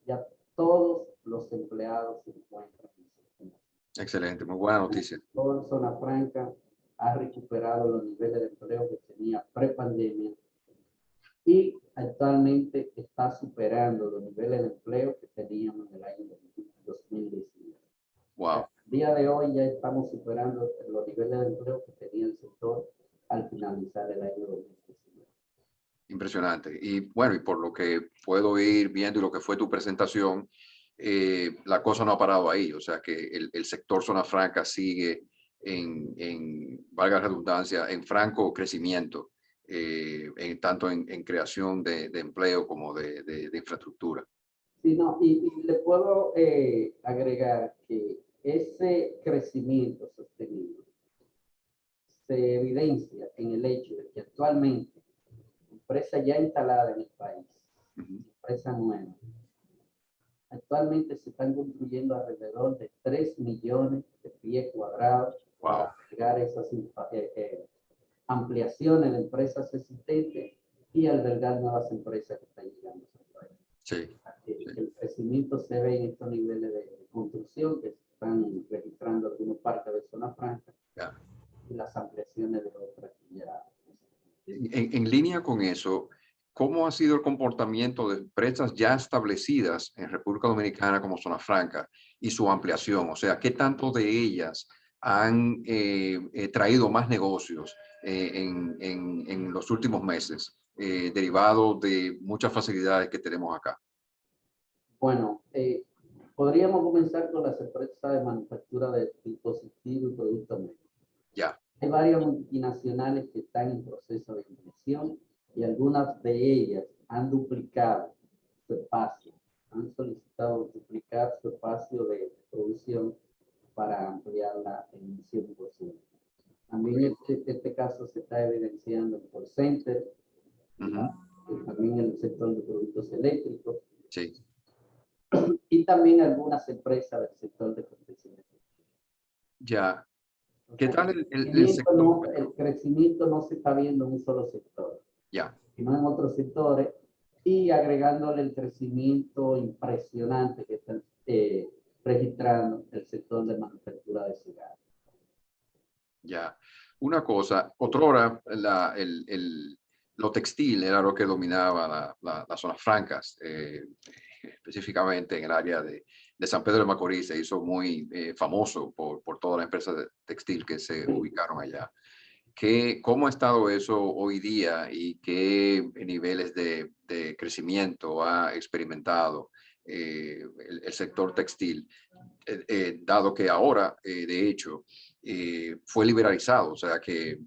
S1: ya todos los empleados se encuentran en sistema.
S3: Excelente, muy buena noticia.
S1: Toda Zona Franca ha recuperado los niveles de empleo que tenía pre-pandemia y actualmente está superando los niveles de empleo que teníamos en el año 2019.
S3: Wow.
S1: Al día de hoy ya estamos superando los niveles de empleo que tenía el sector al finalizar el año 2019.
S3: Impresionante. Y bueno, y por lo que puedo ir viendo y lo que fue tu presentación, la cosa no ha parado ahí. O sea que el sector zona franca sigue valga la redundancia, en franco crecimiento, tanto en creación de empleo como de infraestructura.
S1: Sí, no, y le puedo agregar que ese crecimiento sostenido se evidencia en el hecho de que actualmente empresas ya instaladas en el país, empresas nuevas, actualmente se están construyendo alrededor de 3 millones de pies cuadrados para albergar esas ampliaciones de empresas existentes y albergar nuevas empresas que están llegando al país.
S3: Sí.
S1: El crecimiento se ve en estos niveles de construcción que se están registrando algunos parques de zona franca y las ampliaciones de otras que ya.
S3: En línea con eso, ¿cómo ha sido el comportamiento de empresas ya establecidas en República Dominicana como Zona Franca y su ampliación? O sea, ¿qué tanto de ellas han traído más negocios en los últimos meses, derivado de muchas facilidades que tenemos acá?
S1: Bueno, podríamos comenzar con las empresas de manufactura de dispositivos y productos médicos.
S3: Ya.
S1: Hay varias multinacionales que están en proceso de inversión y algunas de ellas han duplicado su espacio, han solicitado duplicar su espacio de producción para ampliarla en un 100%. También este caso se está evidenciando en call center, también en el sector de productos eléctricos.
S3: Sí.
S1: Y también algunas empresas del sector de confección.
S3: Ya. ¿Qué tal
S1: el sector? El crecimiento no se está viendo en un solo sector,
S3: ya,
S1: sino en otros sectores, y agregándole el crecimiento impresionante que está registrando el sector de manufactura de cigarros.
S3: Ya. Una cosa, otrora lo textil era lo que dominaba las zonas francas, específicamente en el área de San Pedro de Macorís. Se hizo muy famoso por todas las empresas de textil que se ubicaron allá. ¿Cómo ha estado eso hoy día y qué niveles de crecimiento ha experimentado el sector textil? Dado que ahora, de hecho, fue liberalizado, o sea que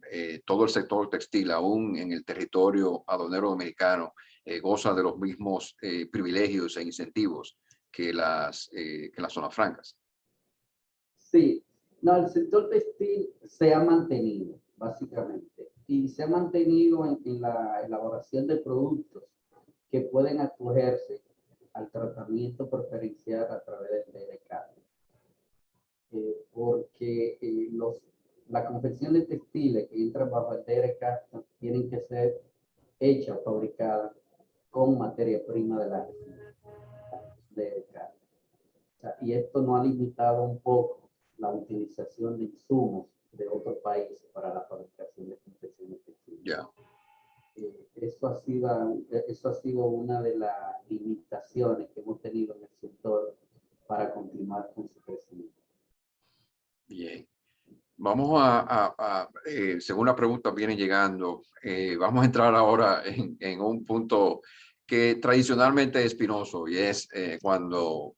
S3: todo el sector textil, aún en el territorio aduanero dominicano, goza de los mismos privilegios e incentivos que las zonas francas.
S1: Sí, no, el sector textil se ha mantenido, básicamente, y se ha mantenido en la elaboración de productos que pueden acogerse al tratamiento preferencial a través del DRK. Porque la confección de textiles que entran bajo el DRK tienen que ser hechas o fabricadas con materia prima de la DRK. O sea, y esto no ha limitado un poco la utilización de insumos de otros países para la fabricación de confecciones textiles.
S3: Yeah.
S1: Eso ha sido una de las limitaciones que hemos tenido en el sector para continuar con su crecimiento.
S3: Bien. Vamos según la pregunta viene llegando, vamos a entrar ahora en un punto que tradicionalmente es espinoso, y es cuando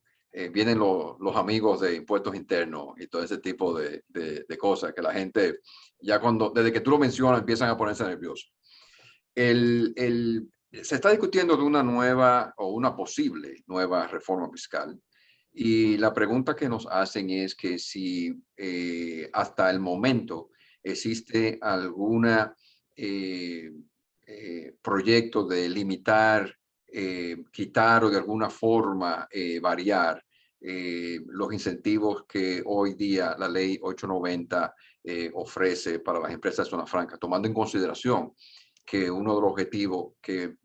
S3: vienen los amigos de impuestos internos y todo ese tipo de cosas que la gente, ya desde que tú lo mencionas, empiezan a ponerse nerviosos. Se está discutiendo de una nueva o una posible nueva reforma fiscal. Y la pregunta que nos hacen es que si hasta el momento existe alguna proyecto de limitar, quitar o de alguna forma variar los incentivos que hoy día la ley 890 ofrece para las empresas de zona franca, tomando en consideración que uno de los objetivos que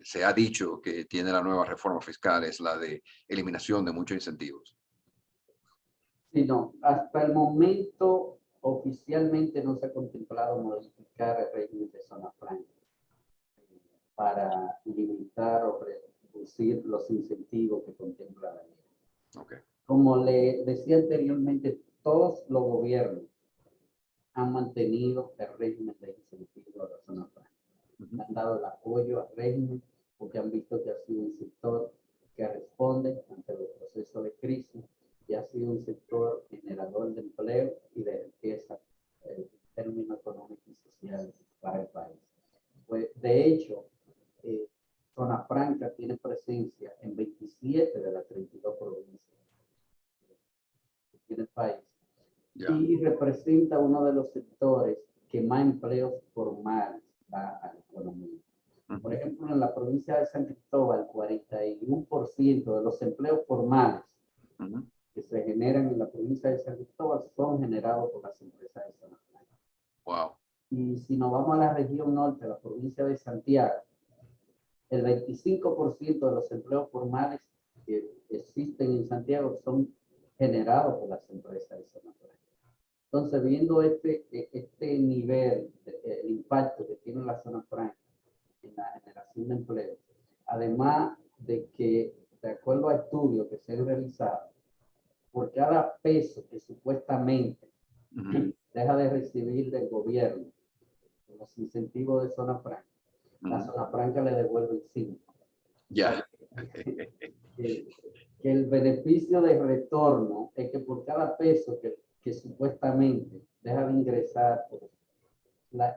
S3: se ha dicho que tiene la nueva reforma fiscal es la de eliminación de muchos incentivos.
S1: Sí, no, hasta el momento oficialmente no se ha contemplado modificar el régimen de zona franca para limitar o reducir los incentivos que contempla la ley.
S3: Okay.
S1: Como le decía anteriormente, todos los gobiernos han mantenido el régimen de incentivos a la zona franca. Han dado el apoyo al régimen porque han visto que ha sido un sector que responde ante los procesos de crisis y ha sido un sector generador de empleo y de y representa uno de los sectores que más empleos formales da a la economía. Por ejemplo, en la provincia de San Cristóbal, 41% de los empleos formales que se generan en la provincia de San Cristóbal son generados por las empresas de zona franca.
S3: Wow.
S1: Y si nos vamos a la región norte, la provincia de Santiago, el 25% de los empleos formales que existen en Santiago son generados por las empresas de zona franca. Entonces, viendo este nivel, el impacto que tiene la zona franca en la generación de empleo, además de que, de acuerdo a estudios que se han realizado, por cada peso que supuestamente deja de recibir del gobierno los incentivos de zona franca, la zona franca le devuelve 5.
S3: Ya.
S1: Que el beneficio de retorno es que por cada peso que supuestamente deja de ingresar por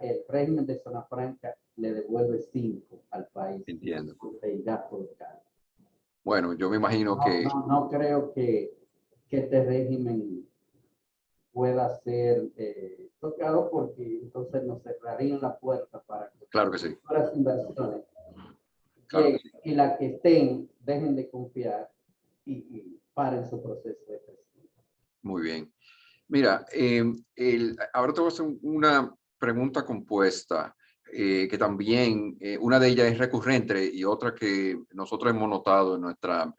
S1: el régimen de zona franca, le devuelve 5 al país.
S3: Entiendo.
S1: El gasto de carga.
S3: Bueno, yo me imagino que...
S1: No creo que este régimen pueda ser tocado, porque entonces nos cerrarían la puerta para que
S3: Claro que sí.
S1: las inversiones
S3: Claro que sí.
S1: y las que estén dejen de confiar y paren su proceso de crecimiento.
S3: Muy bien. Mira, ahora te voy a hacer una pregunta compuesta, que también, una de ellas es recurrente y otra que nosotros hemos notado en nuestra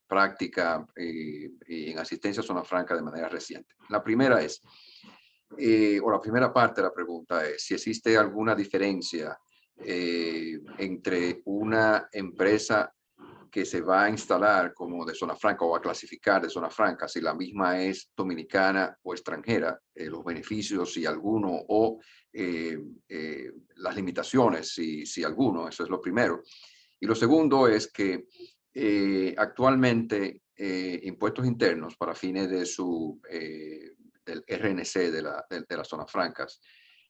S3: práctica en asistencia a zona franca de manera reciente. La primera es, o la primera parte de la pregunta es, si existe alguna diferencia entre una empresa que se va a instalar como de zona franca o a clasificar de zona franca, si la misma es dominicana o extranjera, los beneficios, si alguno, o las limitaciones, si alguno, eso es lo primero. Y lo segundo es que actualmente impuestos internos para fines de del RNC de las zonas francas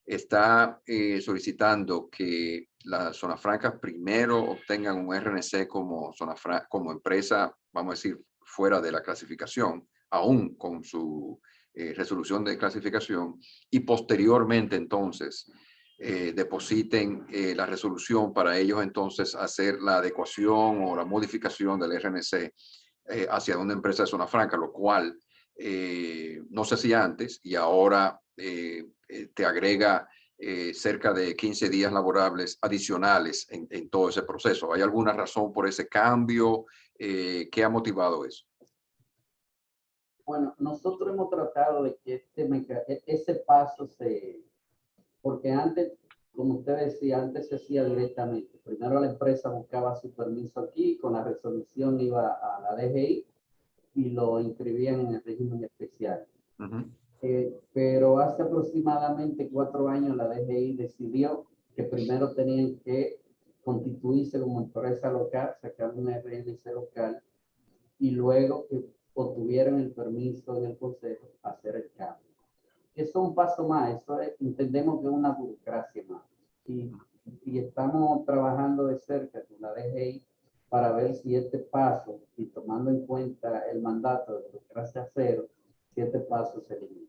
S3: está solicitando que las zonas francas primero obtengan un RNC como como empresa, vamos a decir, fuera de la clasificación, aún con su resolución de clasificación, y posteriormente entonces depositen la resolución para ellos entonces hacer la adecuación o la modificación del RNC hacia una empresa de zona franca, lo cual no se hacía antes y ahora te agrega cerca de 15 días laborables adicionales en todo ese proceso. ¿Hay alguna razón por ese cambio? ¿Qué ha motivado eso?
S1: Bueno, nosotros hemos tratado de que ese paso porque antes, como usted decía, antes se hacía directamente. Primero la empresa buscaba su permiso aquí, con la resolución iba a la DGI y lo inscribían en el régimen especial. Pero hace aproximadamente 4 años la DGI decidió que primero tenían que constituirse como empresa local, sacar un RNC local, y luego que obtuvieran el permiso en el consejo, hacer el cambio. Eso es un paso más, entendemos que es una burocracia más. Y estamos trabajando de cerca con la DGI para ver si este paso, y tomando en cuenta el mandato de burocracia cero, si este paso se elimina.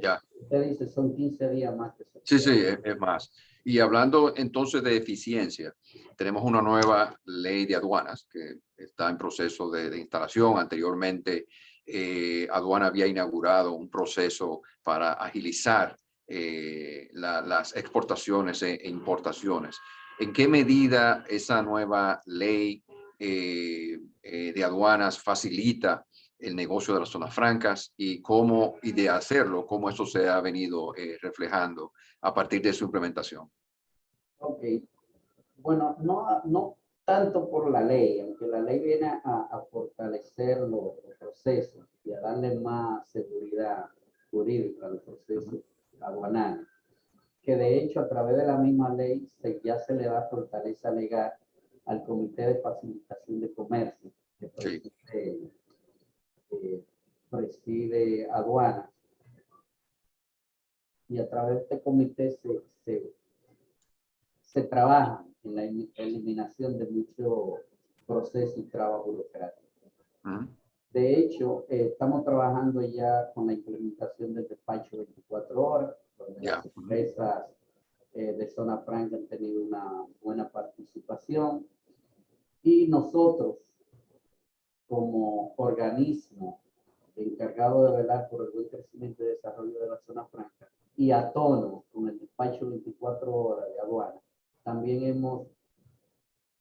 S3: Ya.
S1: Usted dice, son 15 días más que se
S3: Sí, sí, es más. Y hablando entonces de eficiencia, tenemos una nueva ley de aduanas que está en proceso de instalación. Anteriormente, aduana había inaugurado un proceso para agilizar las exportaciones e importaciones. ¿En qué medida esa nueva ley de aduanas facilita el negocio de las zonas francas y de hacerlo, cómo eso se ha venido reflejando a partir de su implementación?
S1: Ok. Bueno, no tanto por la ley, aunque la ley viene a fortalecer los procesos y a darle más seguridad jurídica a los procesos aduanales, que de hecho a través de la misma ley ya se le da fortaleza legal al Comité de Facilitación de Comercio, que preside aduanas, y a través de este comité se trabaja en la eliminación de muchos procesos y trabas burocráticos. De hecho, estamos trabajando ya con la implementación del despacho 24 horas, donde las empresas de zona franca han tenido una buena participación y nosotros, como organismo encargado de velar por el buen crecimiento y desarrollo de la zona franca y a tono con el despacho 24 horas de aduana, también hemos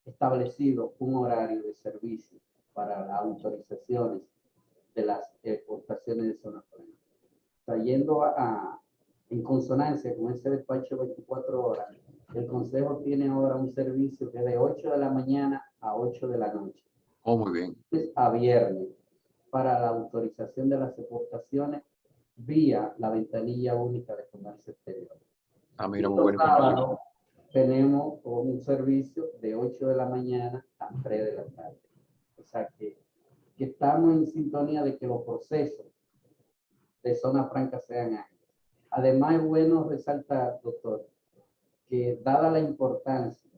S1: establecido un horario de servicio para las autorizaciones de las exportaciones de zona franca. Trayendo en consonancia con ese despacho 24 horas, el Consejo tiene ahora un servicio que es de 8 de la mañana a 8 de la noche.
S3: Oh, muy bien.
S1: A viernes para la autorización de las exportaciones vía la ventanilla única de comercio exterior.
S3: Ah, mira, muy
S1: Los
S3: buena
S1: sábados tenemos un servicio de 8 de la mañana a 3 de la tarde. O sea que estamos en sintonía de que los procesos de zona franca sean ágiles. Además, es bueno resaltar, doctor, que dada la importancia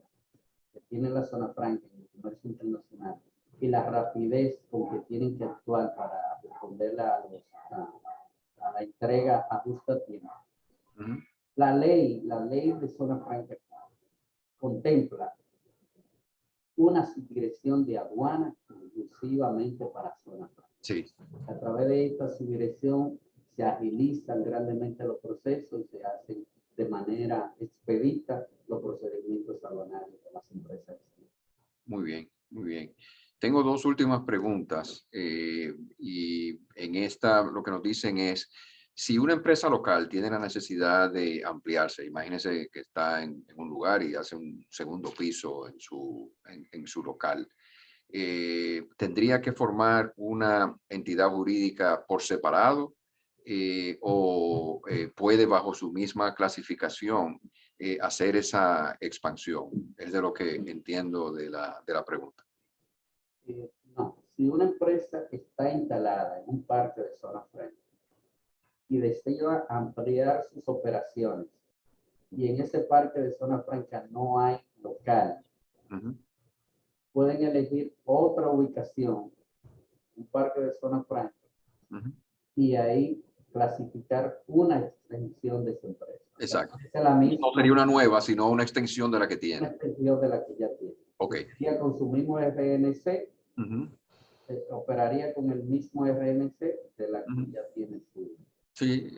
S1: que tiene la zona franca en el comercio internacional y la rapidez con que tienen que actuar para responder a la entrega a justo tiempo. La ley de zona franca contempla una subdirección de aduana exclusivamente para zona franca.
S3: Sí.
S1: A través de esta subdirección se agilizan grandemente los procesos y se hacen de manera expedita los procedimientos aduanales de las empresas.
S3: Muy bien, muy bien. Tengo dos últimas preguntas y en esta lo que nos dicen es, si una empresa local tiene la necesidad de ampliarse, imagínese que está en un lugar y hace un segundo piso en su local, ¿tendría que formar una entidad jurídica por separado o puede bajo su misma clasificación hacer esa expansión? Es de lo que entiendo de la pregunta.
S1: No, si una empresa está instalada en un parque de zona franca y desea ampliar sus operaciones y en ese parque de zona franca no hay local, pueden elegir otra ubicación, un parque de zona franca, y ahí clasificar una extensión de su empresa.
S3: Exacto.
S1: O sea, es la misma,
S3: no sería una nueva, sino una extensión de la que
S1: una
S3: tiene.
S1: extensión de la que ya tiene.
S3: Ok.
S1: Sería con su mismo RNC, operaría con el mismo RNC de la que ya tiene su...
S3: Sí,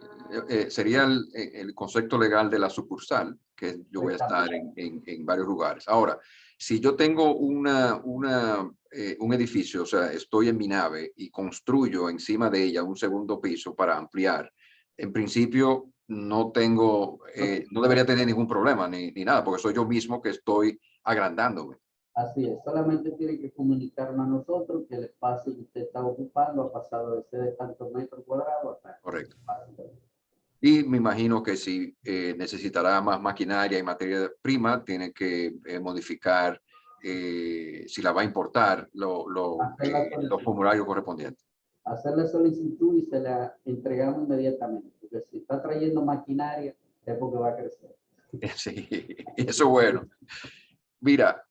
S3: sería el concepto legal de la sucursal, que yo voy a estar en varios lugares. Ahora, si yo tengo un edificio, o sea, estoy en mi nave y construyo encima de ella un segundo piso para ampliar, en principio no tengo, no debería tener ningún problema ni nada, porque soy yo mismo que estoy agrandándome.
S1: Así es, solamente tiene que comunicarnos a nosotros que el espacio que usted está ocupando ha pasado de ser de tantos metros cuadrados hasta...
S3: Correcto. Y me imagino que si necesitará más maquinaria y materia prima, tiene que modificar, si la va a importar, los formularios correspondientes.
S1: Hacer la solicitud y se la entregamos inmediatamente. Porque si está trayendo maquinaria, es porque va a crecer.
S3: Sí, eso es bueno. Mira,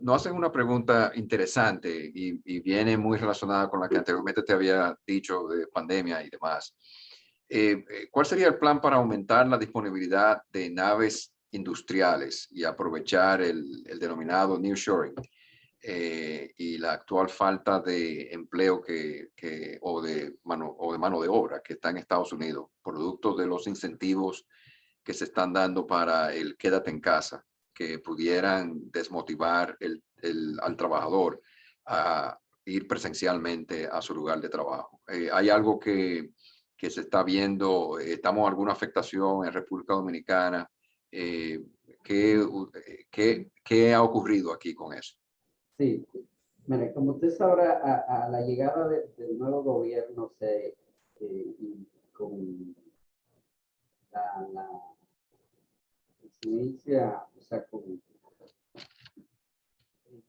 S3: nos hacen una pregunta interesante y viene muy relacionada con la que anteriormente te había dicho de pandemia y demás. ¿Cuál sería el plan para aumentar la disponibilidad de naves industriales y aprovechar el denominado nearshoring y la actual falta de empleo o de mano de obra que está en Estados Unidos, producto de los incentivos que se están dando para el quédate en casa, que pudieran desmotivar al trabajador a ir presencialmente a su lugar de trabajo? ¿Hay algo que se está viendo? ¿Estamos alguna afectación en República Dominicana? ¿Qué ha ocurrido aquí con eso?
S1: Sí, mire, como usted sabrá, a la llegada del nuevo gobierno con la presidencia, o sea,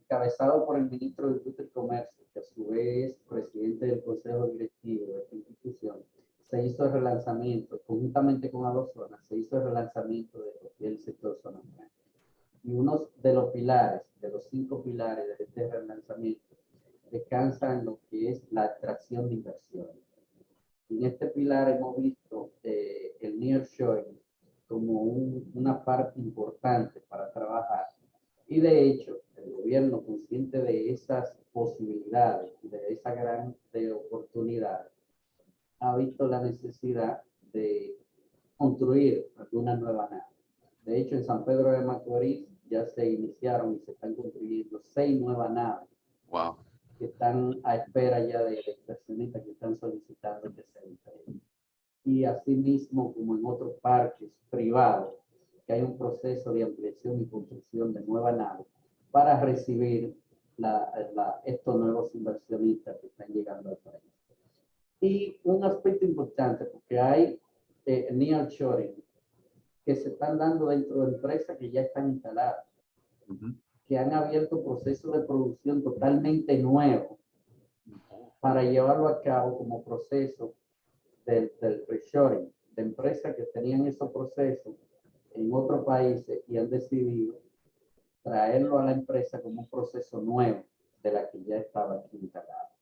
S1: encabezado por el ministro de Industria y Comercio, que a su vez es presidente del Consejo Directivo de esta institución, se hizo el relanzamiento, conjuntamente con Adozonas, se hizo el relanzamiento del sector zona franca. Y uno de los pilares, de los 5 pilares de este relanzamiento, descansa en lo que es la atracción de inversiones. En este pilar hemos visto el nearshoring como una parte importante para trabajar. Y de hecho, el gobierno, consciente de esas posibilidades, de esa gran oportunidad, ha visto la necesidad de construir alguna nueva nave. De hecho, en San Pedro de Macorís ya se iniciaron y se están construyendo 6 nuevas naves
S3: Wow.
S1: que están a espera ya de inversionistas que están solicitando que se entreguen. Y asimismo, como en otros parques privados, que hay un proceso de ampliación y construcción de nuevas naves para recibir estos nuevos inversionistas que están llegando al país. Y un aspecto importante, porque hay nearshoring que se están dando dentro de empresas que ya están instaladas, que han abierto procesos de producción totalmente nuevos para llevarlo a cabo como proceso del reshoring, de empresas que tenían esos procesos en otros países y han decidido traerlo a la empresa como un proceso nuevo de la que ya estaba aquí instalada.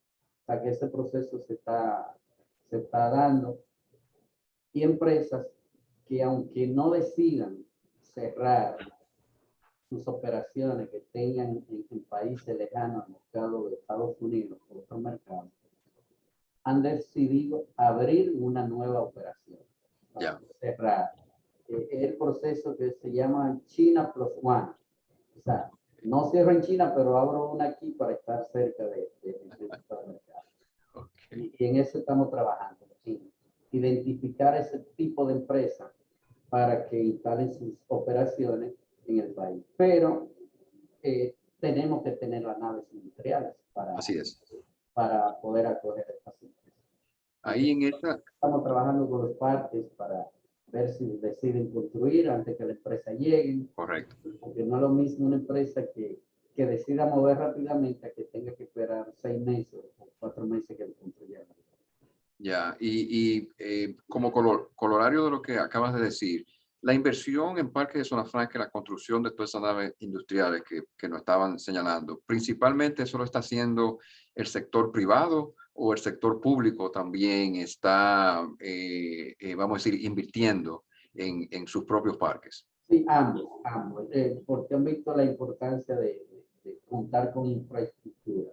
S1: O sea que ese proceso se está dando, y empresas que aunque no decidan cerrar sus operaciones que tengan en países lejanos al mercado de Estados Unidos o otros mercados, han decidido abrir una nueva operación para cerrar. El proceso que se llama China Plus One. O sea, no cierro en China, pero abro una aquí para estar cerca de mercado.
S3: Okay.
S1: Y en eso estamos trabajando. ¿Sí? Identificar ese tipo de empresas para que instalen sus operaciones en el país. Pero tenemos que tener las naves industriales
S3: Así es.
S1: para poder acoger estas empresas.
S3: Ahí en esta,
S1: Estamos trabajando con los parques para ver si deciden construir antes que la empresa llegue.
S3: correcto.
S1: Porque no es lo mismo una empresa que decida mover rápidamente a que tenga que esperar 6 meses o 4 meses que lo construyan.
S3: Ya, como colorario de lo que acabas de decir, la inversión en Parque de Zona Franca y la construcción de todas esas naves industriales que nos estaban señalando, principalmente eso lo está haciendo el sector privado o el sector público también está, vamos a decir, invirtiendo en sus propios parques.
S1: Sí, ambos, porque han visto la importancia de contar con infraestructura.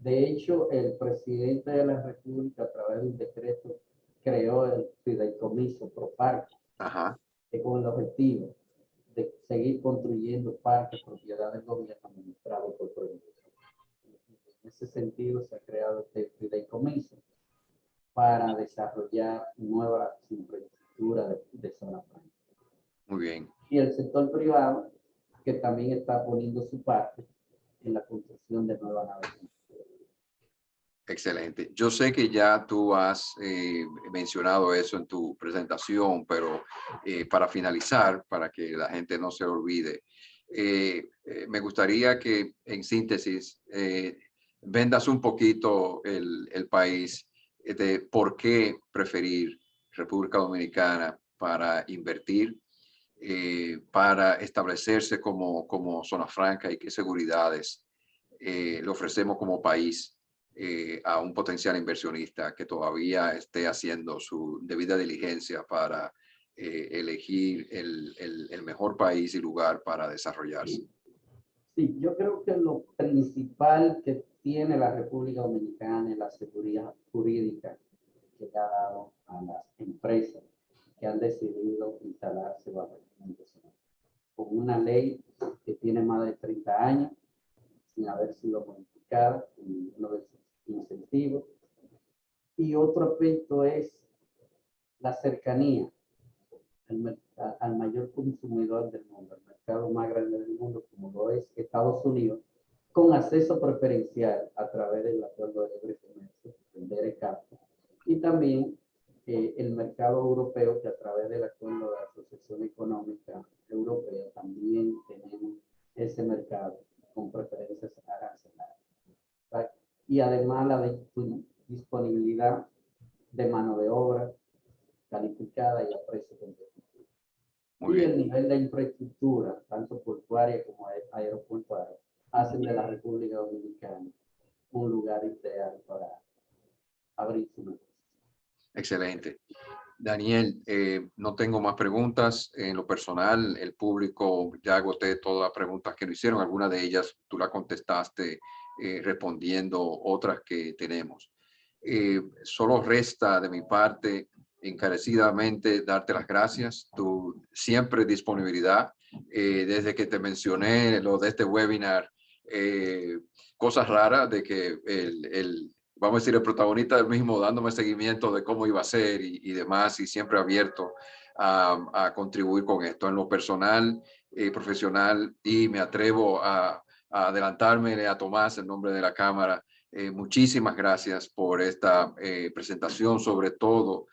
S1: De hecho, el presidente de la República, a través de un decreto, creó el fideicomiso ProParque,
S3: Ajá.
S1: con el objetivo de seguir construyendo parques propiedad del gobierno administrado por proyectos. En ese sentido, se ha creado este fideicomiso para desarrollar nuevas infraestructuras de zona franca.
S3: Muy bien.
S1: Y el sector privado, que también está poniendo su parte en la construcción de nuevas naves.
S3: Excelente. Yo sé que ya tú has mencionado eso en tu presentación, pero para finalizar, para que la gente no se olvide, me gustaría que en síntesis vendas un poquito el país de por qué preferir República Dominicana para invertir, para establecerse como zona franca y qué seguridades le ofrecemos como país a un potencial inversionista que todavía esté haciendo su debida diligencia para elegir el mejor país y lugar para desarrollarse.
S1: Sí, yo creo que lo principal que tiene la República Dominicana es la seguridad jurídica que le ha dado a las empresas que han decidido instalarse bajo el régimen nacional. Con una ley que tiene más de 30 años, sin haber sido modificada, en uno de sus incentivos. Y otro aspecto es la cercanía al mayor consumidor del mundo, el mercado más grande del mundo, como lo es Estados Unidos, con acceso preferencial a través del Acuerdo de Libre Comercio, el DRCAP, y también el mercado europeo, que a través del Acuerdo de Asociación Económica Europea también tenemos ese mercado con preferencias arancelarias. Y además la disponibilidad de mano de obra calificada y a precio competitivo.
S3: Muy
S1: Y
S3: bien.
S1: el nivel de infraestructura, tanto portuaria como aeroportuaria, hacen de la República Dominicana un lugar ideal para abrir su negocio.
S3: Excelente. Daniel, no tengo más preguntas. En lo personal, el público, ya agoté todas las preguntas que nos hicieron. Algunas de ellas tú las contestaste respondiendo otras que tenemos. Solo resta de mi parte encarecidamente darte las gracias. Tu siempre disponibilidad. Desde que te mencioné lo de este webinar, cosas raras de que vamos a decir, el protagonista del mismo dándome seguimiento de cómo iba a ser y demás, y siempre abierto a contribuir con esto en lo personal, profesional, y me atrevo a adelantarme a Tomás en nombre de la Cámara. Muchísimas gracias por esta presentación, sobre todo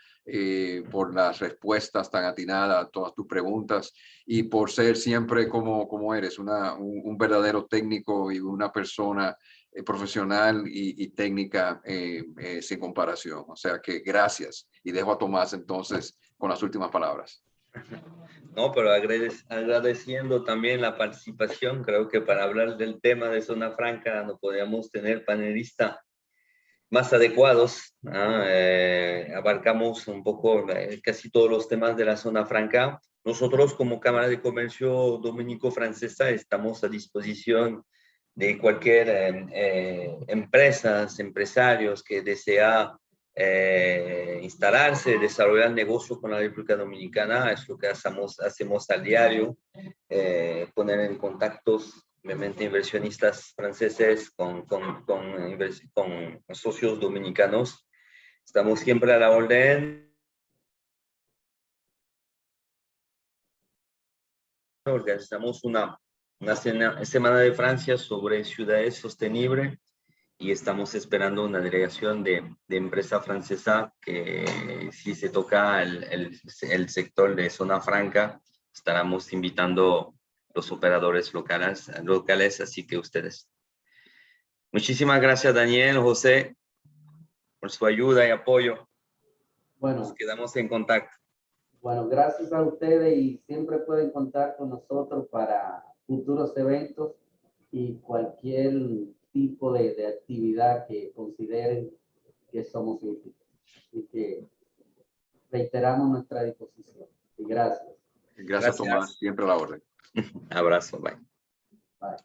S3: por las respuestas tan atinadas a todas tus preguntas y por ser siempre como eres, un verdadero técnico y una persona profesional y técnica sin comparación. O sea que gracias, y dejo a Tomás entonces con las últimas palabras.
S2: No, pero agradeciendo también la participación. Creo que para hablar del tema de zona franca no podríamos tener panelistas más adecuados. Abarcamos un poco casi todos los temas de la zona franca. Nosotros como Cámara de Comercio Dominico-Francesa estamos a disposición de cualquier empresas, empresarios que desea instalarse, desarrollar negocio con la República Dominicana. Es lo que hacemos al diario, poner en contactos, obviamente, inversionistas franceses con socios dominicanos. Estamos siempre a la orden. Organizamos una semana de Francia sobre ciudades sostenibles y estamos esperando una delegación de empresa francesa que, si se toca el sector de zona franca, estaremos invitando los operadores locales, así que ustedes. Muchísimas gracias, Daniel, José, por su ayuda y apoyo.
S1: Bueno,
S2: Nos quedamos en contacto.
S1: bueno, gracias a ustedes, y siempre pueden contar con nosotros para futuros eventos y cualquier tipo de actividad que consideren que somos útiles. Así que reiteramos nuestra disposición. Y gracias.
S3: Gracias, Tomás. Siempre a la orden.
S2: Abrazo, bye.
S1: Bye.